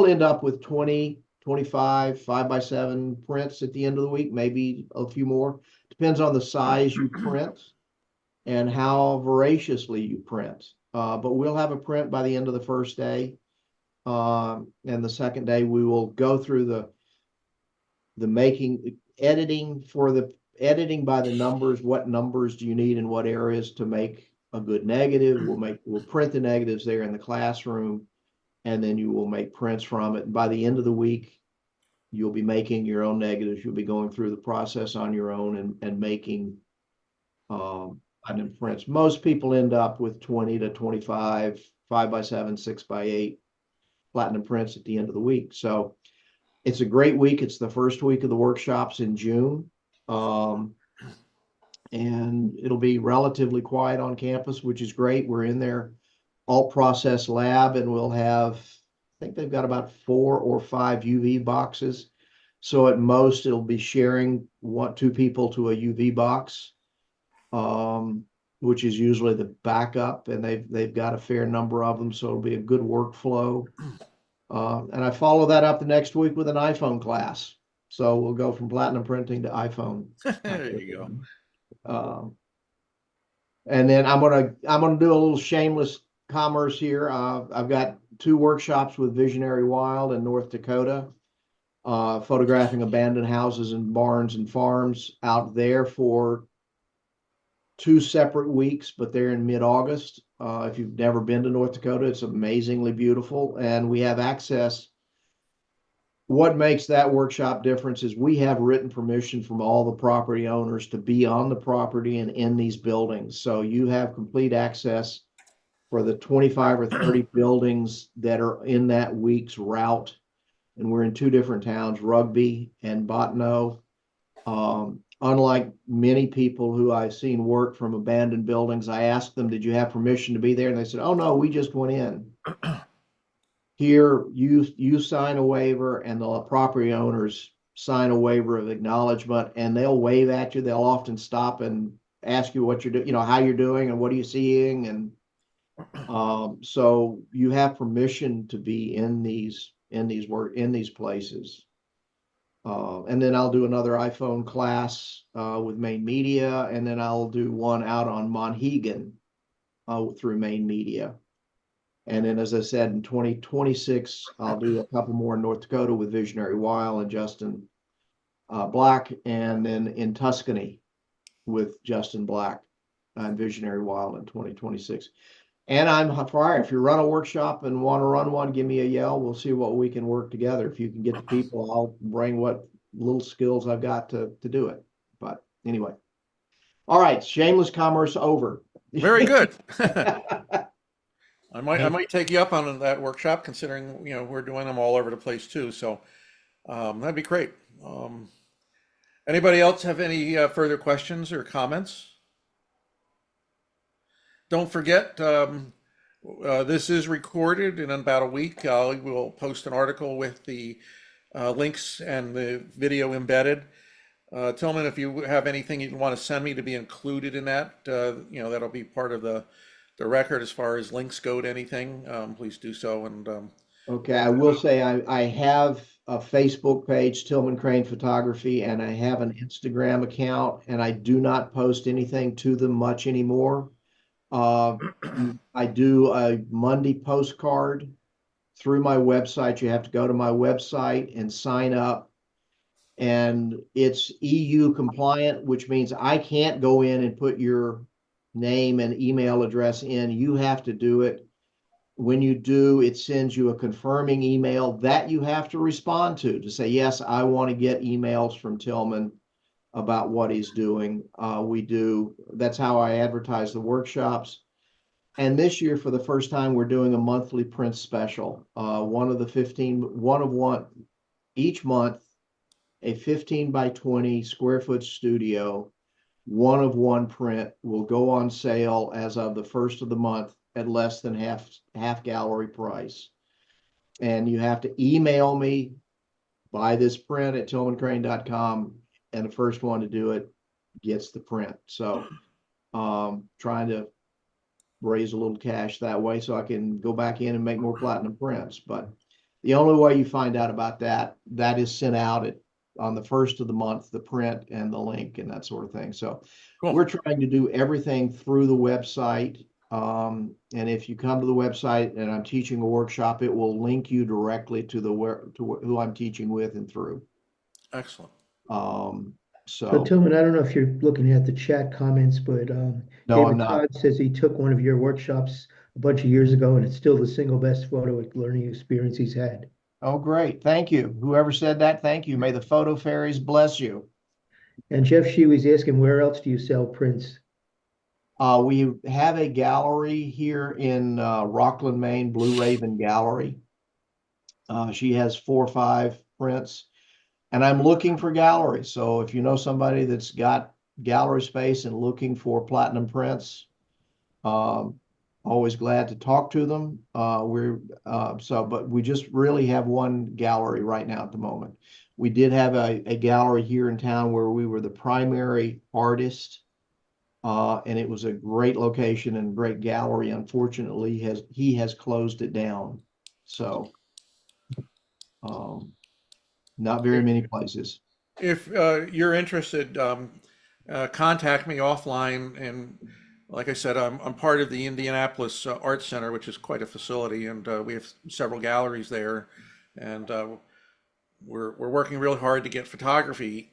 end up with 20, 25 5x7 prints at the end of the week, maybe a few more. Depends on the size you print and how voraciously you print. But we'll have a print by the end of the first day. And the second day, we will go through the editing by the numbers. What numbers do you need in what areas to make a good negative? We'll print the negatives there in the classroom, and then you will make prints from it. And by the end of the week, you'll be making your own negatives. You'll be going through the process on your own and making prints. Most people end up with 20 to 25 5x7, 6x8 platinum prints at the end of the week. So it's a great week. It's the first week of the workshops in June. And it'll be relatively quiet on campus, which is great. We're in their alt process lab, and we'll have, I think they've got about 4 or 5 UV boxes. So at most, it'll be sharing 2 people to a UV box, which is usually the backup, and they've got a fair number of them, so it'll be a good workflow. And I follow that up the next week with an iPhone class. So we'll go from platinum printing to iPhone. There you go. And then I'm gonna do a little shameless commerce here. I've got 2 workshops with Visionary Wild in North Dakota, photographing abandoned houses and barns and farms out there for 2 separate weeks, but they're in mid-August. If you've never been to North Dakota, it's amazingly beautiful, and we have access. What makes that workshop difference is we have written permission from all the property owners to be on the property and in these buildings. So you have complete access for the 25 or 30 buildings that are in that week's route. And we're in 2 different towns, Rugby and Bottineau. Unlike many people who I've seen work from abandoned buildings, I asked them, did you have permission to be there? And they said, oh no, we just went in. Here, you sign a waiver and the property owners sign a waiver of acknowledgement, and they'll wave at you. They'll often stop and ask you what you're doing, how you're doing and what are you seeing. And so you have permission to be in these places. And then I'll do another iPhone class with Maine Media, and then I'll do one out on Monhegan through Maine Media. And then, as I said, in 2026, I'll do a couple more in North Dakota with Visionary Wild and Justin Black, and then in Tuscany with Justin Black and Visionary Wild in 2026. And I'm fire. If you run a workshop and want to run one, give me a yell. We'll see what we can work together. If you can get the people, I'll bring what little skills I've got to do it. But anyway, all right, shameless commerce over. Very good. I might take you up on that workshop, considering we're doing them all over the place too. So that'd be great. Anybody else have any further questions or comments? Don't forget, this is recorded, and in about a week, we'll post an article with the links and the video embedded. Tillman, if you have anything you'd want to send me to be included in that, that'll be part of the record as far as links go to anything, please do so. And okay, I will say I have a Facebook page, Tillman Crane Photography, and I have an Instagram account, and I do not post anything to them much anymore. I do a Monday postcard through my website. You have to go to my website and sign up, and it's EU compliant, which means I can't go in and put your name and email address in. You have to do it. When you do, it sends you a confirming email that you have to respond to say, yes, I want to get emails from Tillman about what he's doing. That's how I advertise the workshops. And this year, for the first time, we're doing a monthly print special. Each month, a 15 by 20 square foot studio, 1-of-1 print will go on sale as of the first of the month at less than half gallery price. And you have to email me, buy this print at tillmancrane.com, and the first one to do it gets the print. So trying to raise a little cash that way so I can go back in and make more platinum prints. But the only way you find out about that is sent out on the first of the month, the print and the link and that sort of thing. So cool. We're trying to do everything through the website. And if you come to the website and I'm teaching a workshop, it will link you directly to who I'm teaching with and through. Excellent. So Tillman, I don't know if you're looking at the chat comments, but no, David I'm not. Todd says he took one of your workshops a bunch of years ago, and it's still the single best photo learning experience he's had. Oh, great. Thank you. Whoever said that, thank you. May the photo fairies bless you. And Jeff Shee was asking, where else do you sell prints? We have a gallery here in Rockland, Maine, Blue Raven Gallery. She has 4 or 5 prints, and I'm looking for galleries. So if you know somebody that's got gallery space and looking for platinum prints, always glad to talk to them. But we just really have one gallery right now at the moment. We did have a gallery here in town where we were the primary artist, and it was a great location and great gallery. Unfortunately, he has closed it down. So not very many places. If you're interested, contact me offline. And like I said, I'm part of the Indianapolis Art Center, which is quite a facility, and we have several galleries there. And we're working really hard to get photography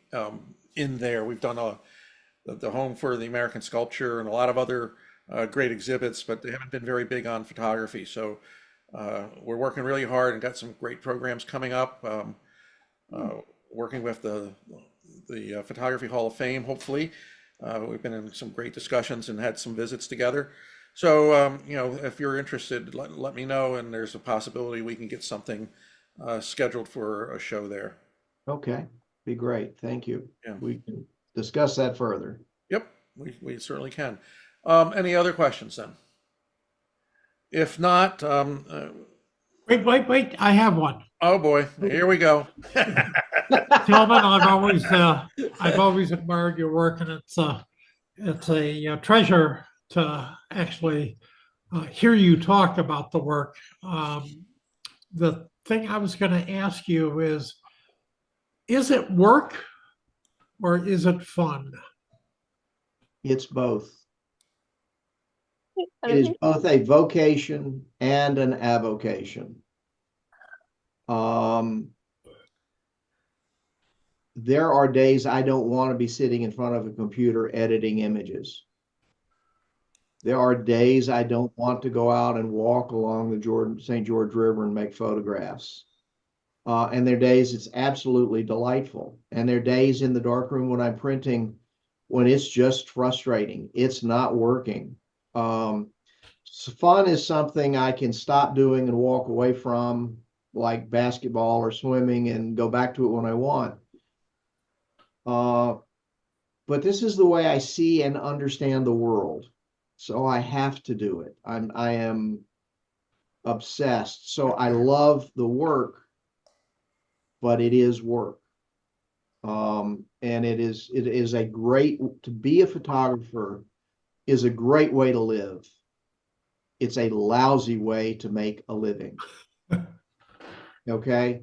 in there. We've done the home for the American sculpture and a lot of other great exhibits, but they haven't been very big on photography. So we're working really hard and got some great programs coming up. Working with the Photography Hall of Fame, hopefully. We've been in some great discussions and had some visits together. So, if you're interested, let me know, and there's a possibility we can get something scheduled for a show there. Okay, be great. Thank you. Yeah. We can discuss that further. Yep, we certainly can. Any other questions then? If not, Wait, I have one. oh boy, here we go. Tillman, I've always admired your work, and it's a treasure to actually hear you talk about the work. The thing I was going to ask you is it work or is it fun? It's both. It is both a vocation and an avocation. There are days I don't want to be sitting in front of a computer editing images. There are days I don't want to go out and walk along the St. George River and make photographs. And there are days it's absolutely delightful. And there are days in the darkroom when I'm printing when it's just frustrating. It's not working. So fun is something I can stop doing and walk away from, like basketball or swimming, and go back to it when I want. But this is the way I see and understand the world. So I have to do it. I am obsessed. So I love the work, but it is work. And it is a great, to be a photographer is a great way to live. It's a lousy way to make a living. Okay.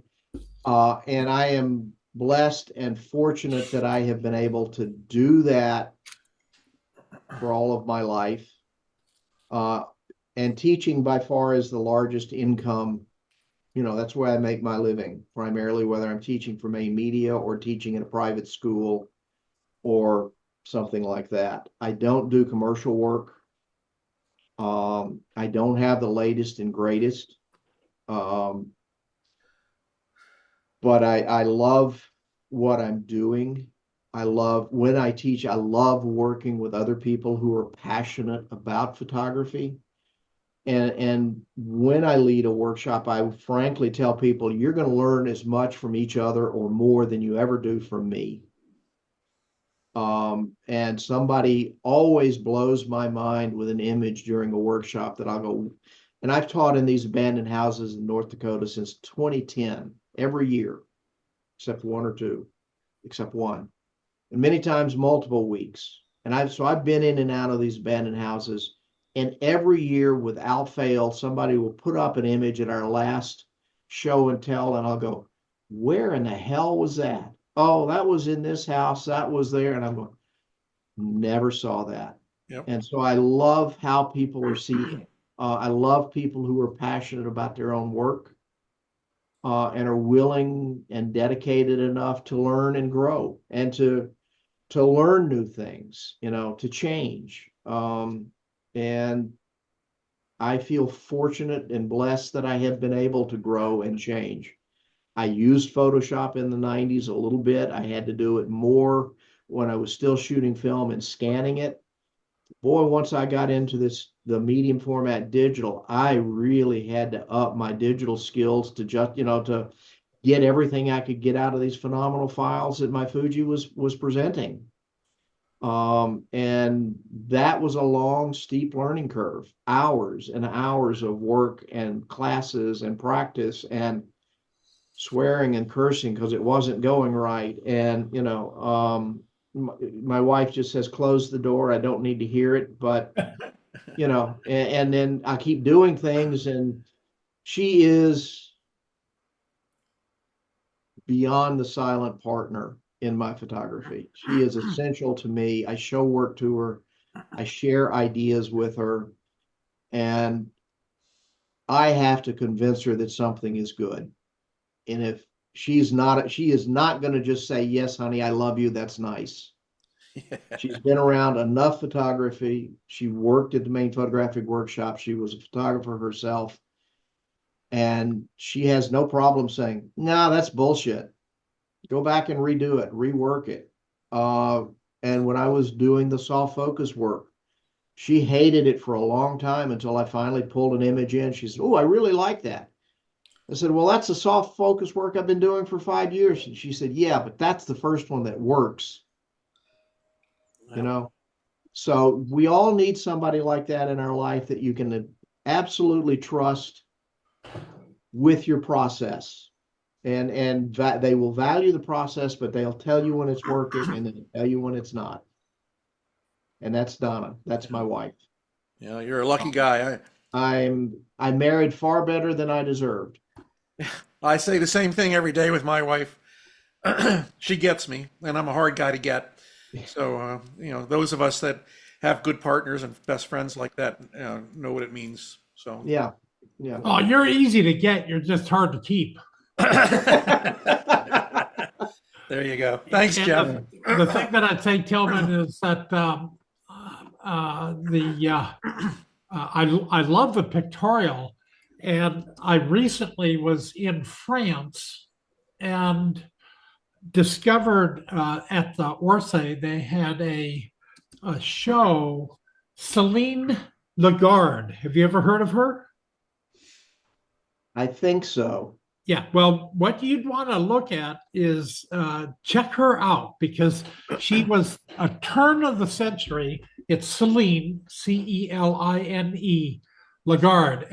And I am blessed and fortunate that I have been able to do that for all of my life. And teaching by far is the largest income. That's where I make my living primarily, whether I'm teaching for Maine Media or teaching in a private school or something like that. I don't do commercial work. I don't have the latest and greatest. But I love what I'm doing. When I teach, I love working with other people who are passionate about photography. And when I lead a workshop, I frankly tell people, you're going to learn as much from each other or more than you ever do from me. And somebody always blows my mind with an image during a workshop that I'll go, and I've taught in these abandoned houses in North Dakota since 2010, every year, except one, and many times multiple weeks. And I've been in and out of these abandoned houses, and every year without fail, somebody will put up an image at our last show and tell, and I'll go, where in the hell was that? Oh, that was in this house, that was there. And I'm going, never saw that. Yep. And so I love how people are seeing. I love people who are passionate about their own work and are willing and dedicated enough to learn and grow and to learn new things, to change. And I feel fortunate and blessed that I have been able to grow and change. I used Photoshop in the 90s a little bit. I had to do it more when I was still shooting film and scanning it. Boy, once I got into the medium format digital, I really had to up my digital skills to just, to get everything I could get out of these phenomenal files that my Fuji was presenting. And that was a long, steep learning curve, hours and hours of work and classes and practice and swearing and cursing because it wasn't going right. And, my wife just says, close the door. I don't need to hear it, but, and then I keep doing things, and she is beyond the silent partner in my photography. She is essential to me. I show work to her. I share ideas with her, and I have to convince her that something is good. And if she is not going to just say, yes, honey, I love you, that's nice. She's been around enough photography. She worked at the Maine Photographic Workshop. She was a photographer herself. And she has no problem saying, "No, that's bullshit. Go back and redo it, rework it." And when I was doing the soft focus work, she hated it for a long time until I finally pulled an image in. She said, "Oh, I really like that." I said, "Well, that's the soft focus work I've been doing for 5 years." And she said, "Yeah, but that's the first one that works, you know?" So we all need somebody like that in our life that you can absolutely trust with your process. And they will value the process, but they'll tell you when it's working and then tell you when it's not. And that's Donna. That's my wife. Yeah, you're a lucky guy. I married far better than I deserved. I say the same thing every day with my wife. She gets me, and I'm a hard guy to get. So, those of us that have good partners and best friends like that, know what it means. So, Yeah. Oh, you're easy to get. You're just hard to keep. there you go. Thanks, And Jeff. the thing that I'd say, Tillman, is that I love the pictorial, and I recently was in France and discovered at the Orsay they had a show. Celine Lagarde. Have you ever heard of her? I think so. Yeah, well, what you'd want to look at is check her out, because she was a turn of the century. It's Celine, Celine, Lagarde, Laguarde.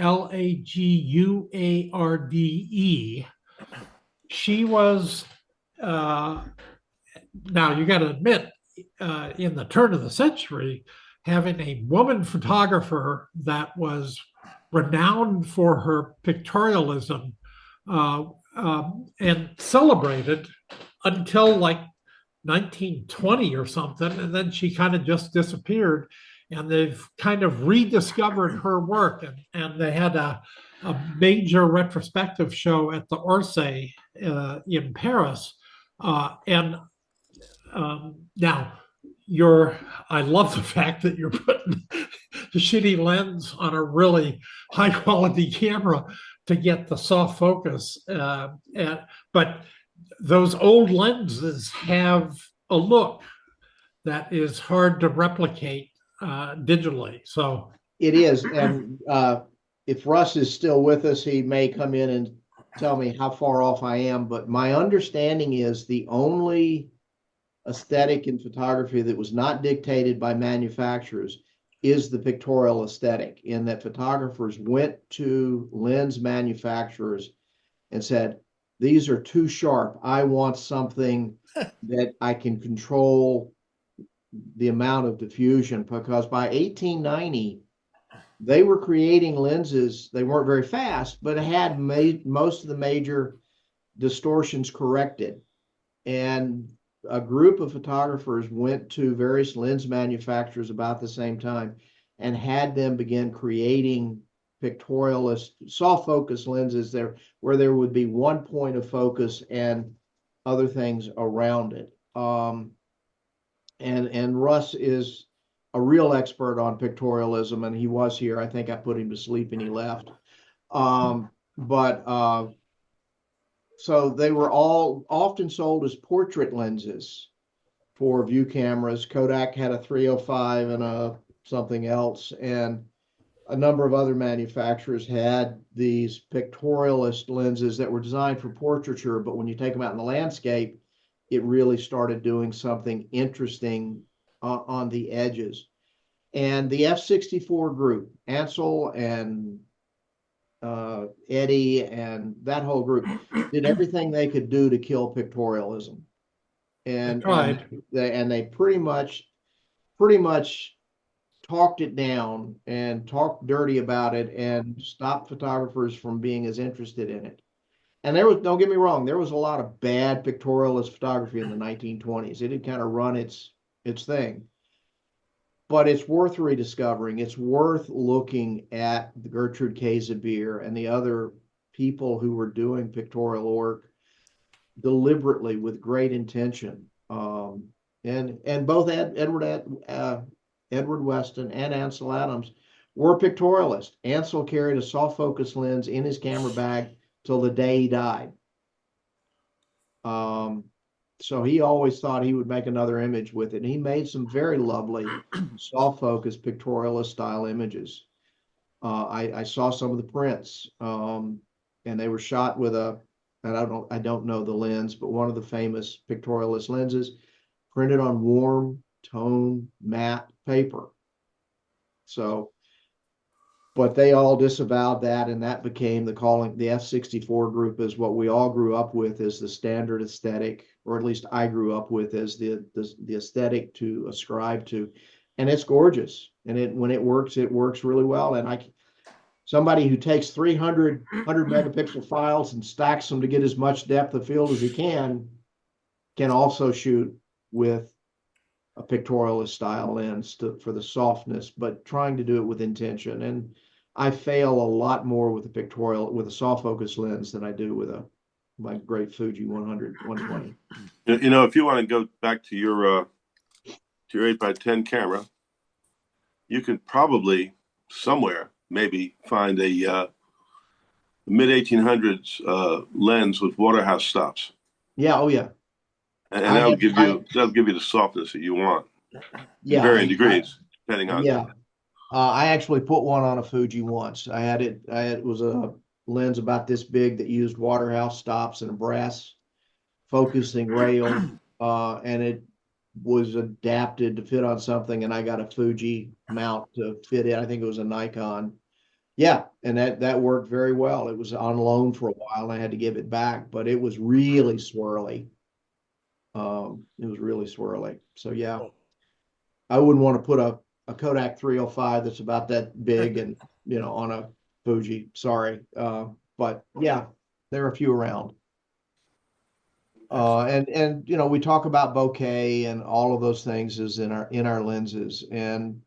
She was, now you got to admit, in the turn of the century, having a woman photographer that was renowned for her pictorialism and celebrated until like 1920 or something. And then she kind of just disappeared. And they've kind of rediscovered her work. And they had a major retrospective show at the Orsay in Paris. Now, I love the fact that you're putting the shitty lens on a really high quality camera to get the soft focus. But those old lenses have a look that is hard to replicate digitally. So it is. And if Russ is still with us, he may come in and tell me how far off I am. But my understanding is the only aesthetic in photography that was not dictated by manufacturers is the pictorial aesthetic, in that photographers went to lens manufacturers and said, "These are too sharp. I want something that I can control the amount of diffusion." Because by 1890, they were creating lenses. They weren't very fast, but it had most of the major distortions corrected. And a group of photographers went to various lens manufacturers about the same time and had them begin creating pictorialist soft focus lenses there, where there would be one point of focus and other things around it. And Russ is a real expert on pictorialism, and he was here. I think I put him to sleep and he left. So they were all often sold as portrait lenses for view cameras. Kodak had a 305 and a something else, and a number of other manufacturers had these pictorialist lenses that were designed for portraiture, but when you take them out in the landscape, it really started doing something interesting on the edges. And the F64 group, Ansel and Eddie and that whole group, did everything they could do to kill pictorialism. And they pretty much talked it down and talked dirty about it and stopped photographers from being as interested in it. And there was, don't get me wrong, there was a lot of bad pictorialist photography in the 1920s. It had kind of run its thing. But it's worth rediscovering. It's worth looking at the Gertrude K. Zabir and the other people who were doing pictorial work deliberately with great intention And both Edward Weston and Ansel Adams were pictorialists. Ansel carried a soft focus lens in his camera bag till the day he died. So he always thought he would make another image with it. And he made some very lovely soft focus pictorialist style images. I saw some of the prints, and they were shot with and I don't know the lens, but one of the famous pictorialist lenses, printed on warm tone matte paper. So, but they all disavowed that, and that became the F64 group is what we all grew up with as the standard aesthetic, or at least I grew up with as the aesthetic to ascribe to. And it's gorgeous. And when it works really well. And somebody who takes 300 megapixel files and stacks them to get as much depth of field as he can also shoot with a pictorialist style lens for the softness, but trying to do it with intention. And I fail a lot more with a soft focus lens than I do with my great Fuji 120. You know, if you want to go back to your 8x10 camera, you could probably somewhere maybe find a mid 1800s lens with Waterhouse stops. Yeah, oh yeah. And that'll give you the softness that you want. Yeah, in varying degrees, depending on. Yeah, I actually put one on a Fuji once. It was a lens about this big that used Waterhouse stops and a brass focusing rail, and it was adapted to fit on something, and I got a Fuji mount to fit it. I think it was a Nikon. Yeah, and that worked very well. It was on loan for a while, and I had to give it back, but it was really swirly. So yeah, I wouldn't want to put a Kodak 305 that's about that big and on a Fuji. Sorry, but yeah, there are a few around. And we talk about bokeh and all of those things is in our lenses, and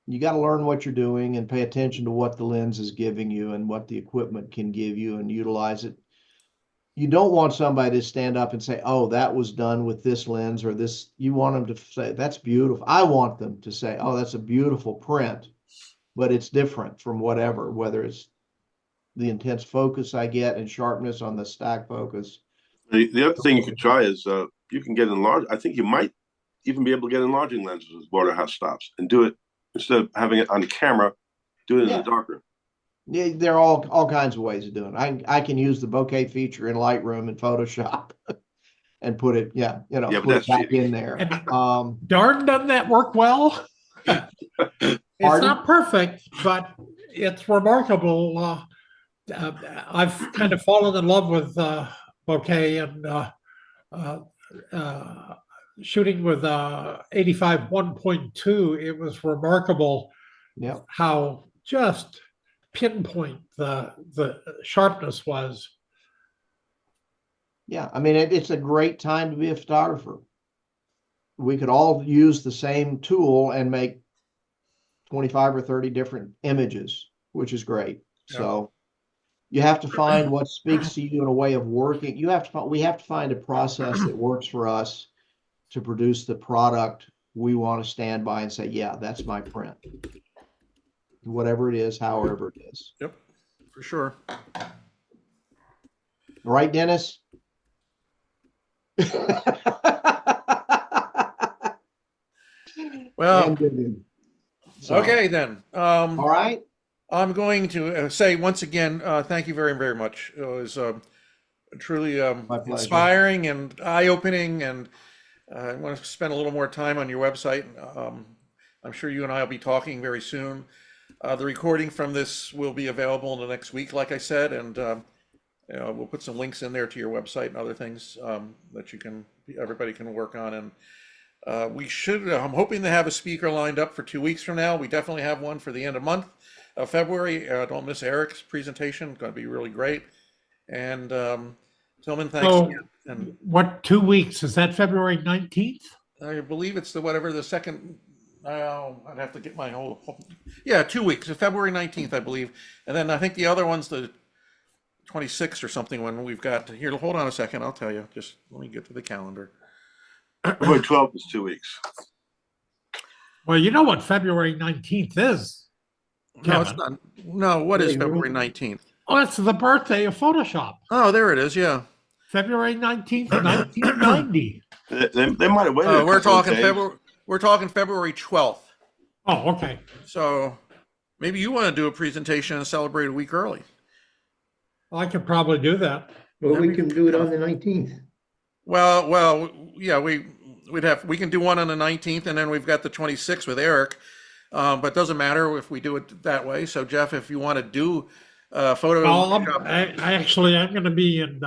you got to learn what you're doing and pay attention to what the lens is giving you and what the equipment can give you and utilize it. You don't want somebody to stand up and say, oh, that was done with this lens or this. You want them to say, that's beautiful. I want them to say, oh, that's a beautiful print, but it's different from whether it's the intense focus I get and sharpness on the stack focus. The other thing you could try is you can get enlarged. I think you might even be able to get enlarging lenses with Waterhouse stops and do it instead of having it on the camera, do it in the darkroom. Yeah, there are all kinds of ways of doing it. I can use the bokeh feature in Lightroom and Photoshop and put it, put it back in there. Darn, doesn't that work well? It's not perfect, but it's remarkable. I've kind of fallen in love with bokeh and shooting with 85 1.2. It was remarkable how just pinpoint the sharpness was. Yeah, I mean, it's a great time to be a photographer. We could all use the same tool and make 25 or 30 different images, which is great. Yeah. So you have to find what speaks to you in a way of working. We have to find a process that works for us to produce the product we want to stand by and say, yeah, that's my print. Whatever it is, however it is. Yep, for sure. Right, Dennis? Well, okay then. All right. I'm going to say once again, thank you very, very much. It was truly inspiring and eye-opening, and I want to spend a little more time on your website. I'm sure you and I will be talking very soon. The recording from this will be available in the next week, like I said, and we'll put some links in there to your website and other things that everybody can work on. And I'm hoping to have a speaker lined up for 2 weeks from now. We definitely have one for the end of month of February. Don't miss Eric's presentation. It's going to be really great. And Tillman, thanks again. And what 2 weeks? Is that February 19th? I believe it's the second. I'd have to get my whole 2 weeks, February 19th, I believe. And then I think the other one's the 26th or something when we've got here. Hold on a second. I'll tell you. Just let me get to the calendar. February 12th is 2 weeks. Well, you know what February 19th is, No, it's Kevin. not. No, what is Wait, February really? 19th? Oh, it's the birthday of Photoshop. Oh, there it is. Yeah. February 19th, 1990. They might have waited a We're couple of talking days. February. We're talking February 12th. Oh, okay. So maybe you want to do a presentation and celebrate a week early. I could probably do that. Well, we Every- can do it on the 19th. Well, yeah, we can do one on the 19th, and then we've got the 26th with Eric. But it doesn't matter if we do it that way. So Jeff, if you want to do photo, Well, I'm going to be in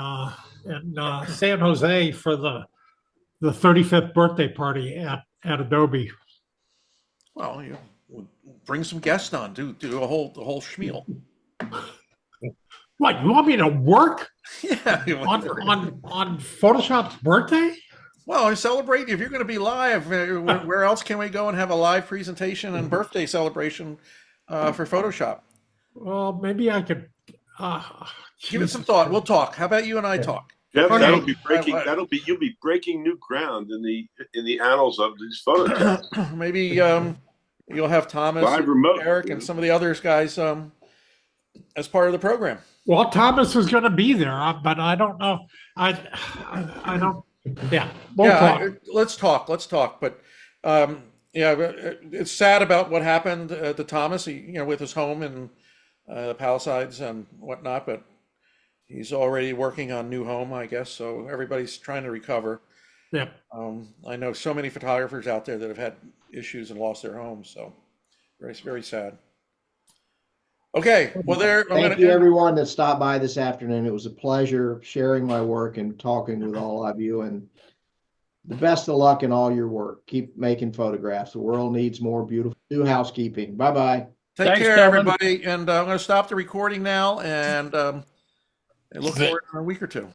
San Jose for the 35th birthday party at Adobe. well, you bring some guests on, do the whole schmeal. What, you want me to work Yeah. on Photoshop's birthday? Well, celebrate if you're going to be live. Where else can we go and have a live presentation and birthday celebration for Photoshop? Well, maybe I could. Give it some thought. We'll talk. How about you and I talk? Jeff, Okay. you'll be breaking new ground in the annals of these photos. Maybe you'll have Thomas, Live remote. Eric, and some of the others guys as part of the program. Well, Thomas is going to be there, but I don't know. I don't. Yeah, we'll talk. Let's talk. But yeah, it's sad about what happened to Thomas. With his home in the Palisades and whatnot. But he's already working on new home, I guess. So everybody's trying to recover. Yeah. I know so many photographers out there that have had issues and lost their homes. So very, very sad. Okay, well, Thank you, everyone that stopped by this afternoon. It was a pleasure sharing my work and talking with all of you. And the best of luck in all your work. Keep making photographs. The world needs more beautiful new housekeeping. Bye-bye. Take Thanks, care, Kevin. everybody. And I'm going to stop the recording now and I look forward to a week or two.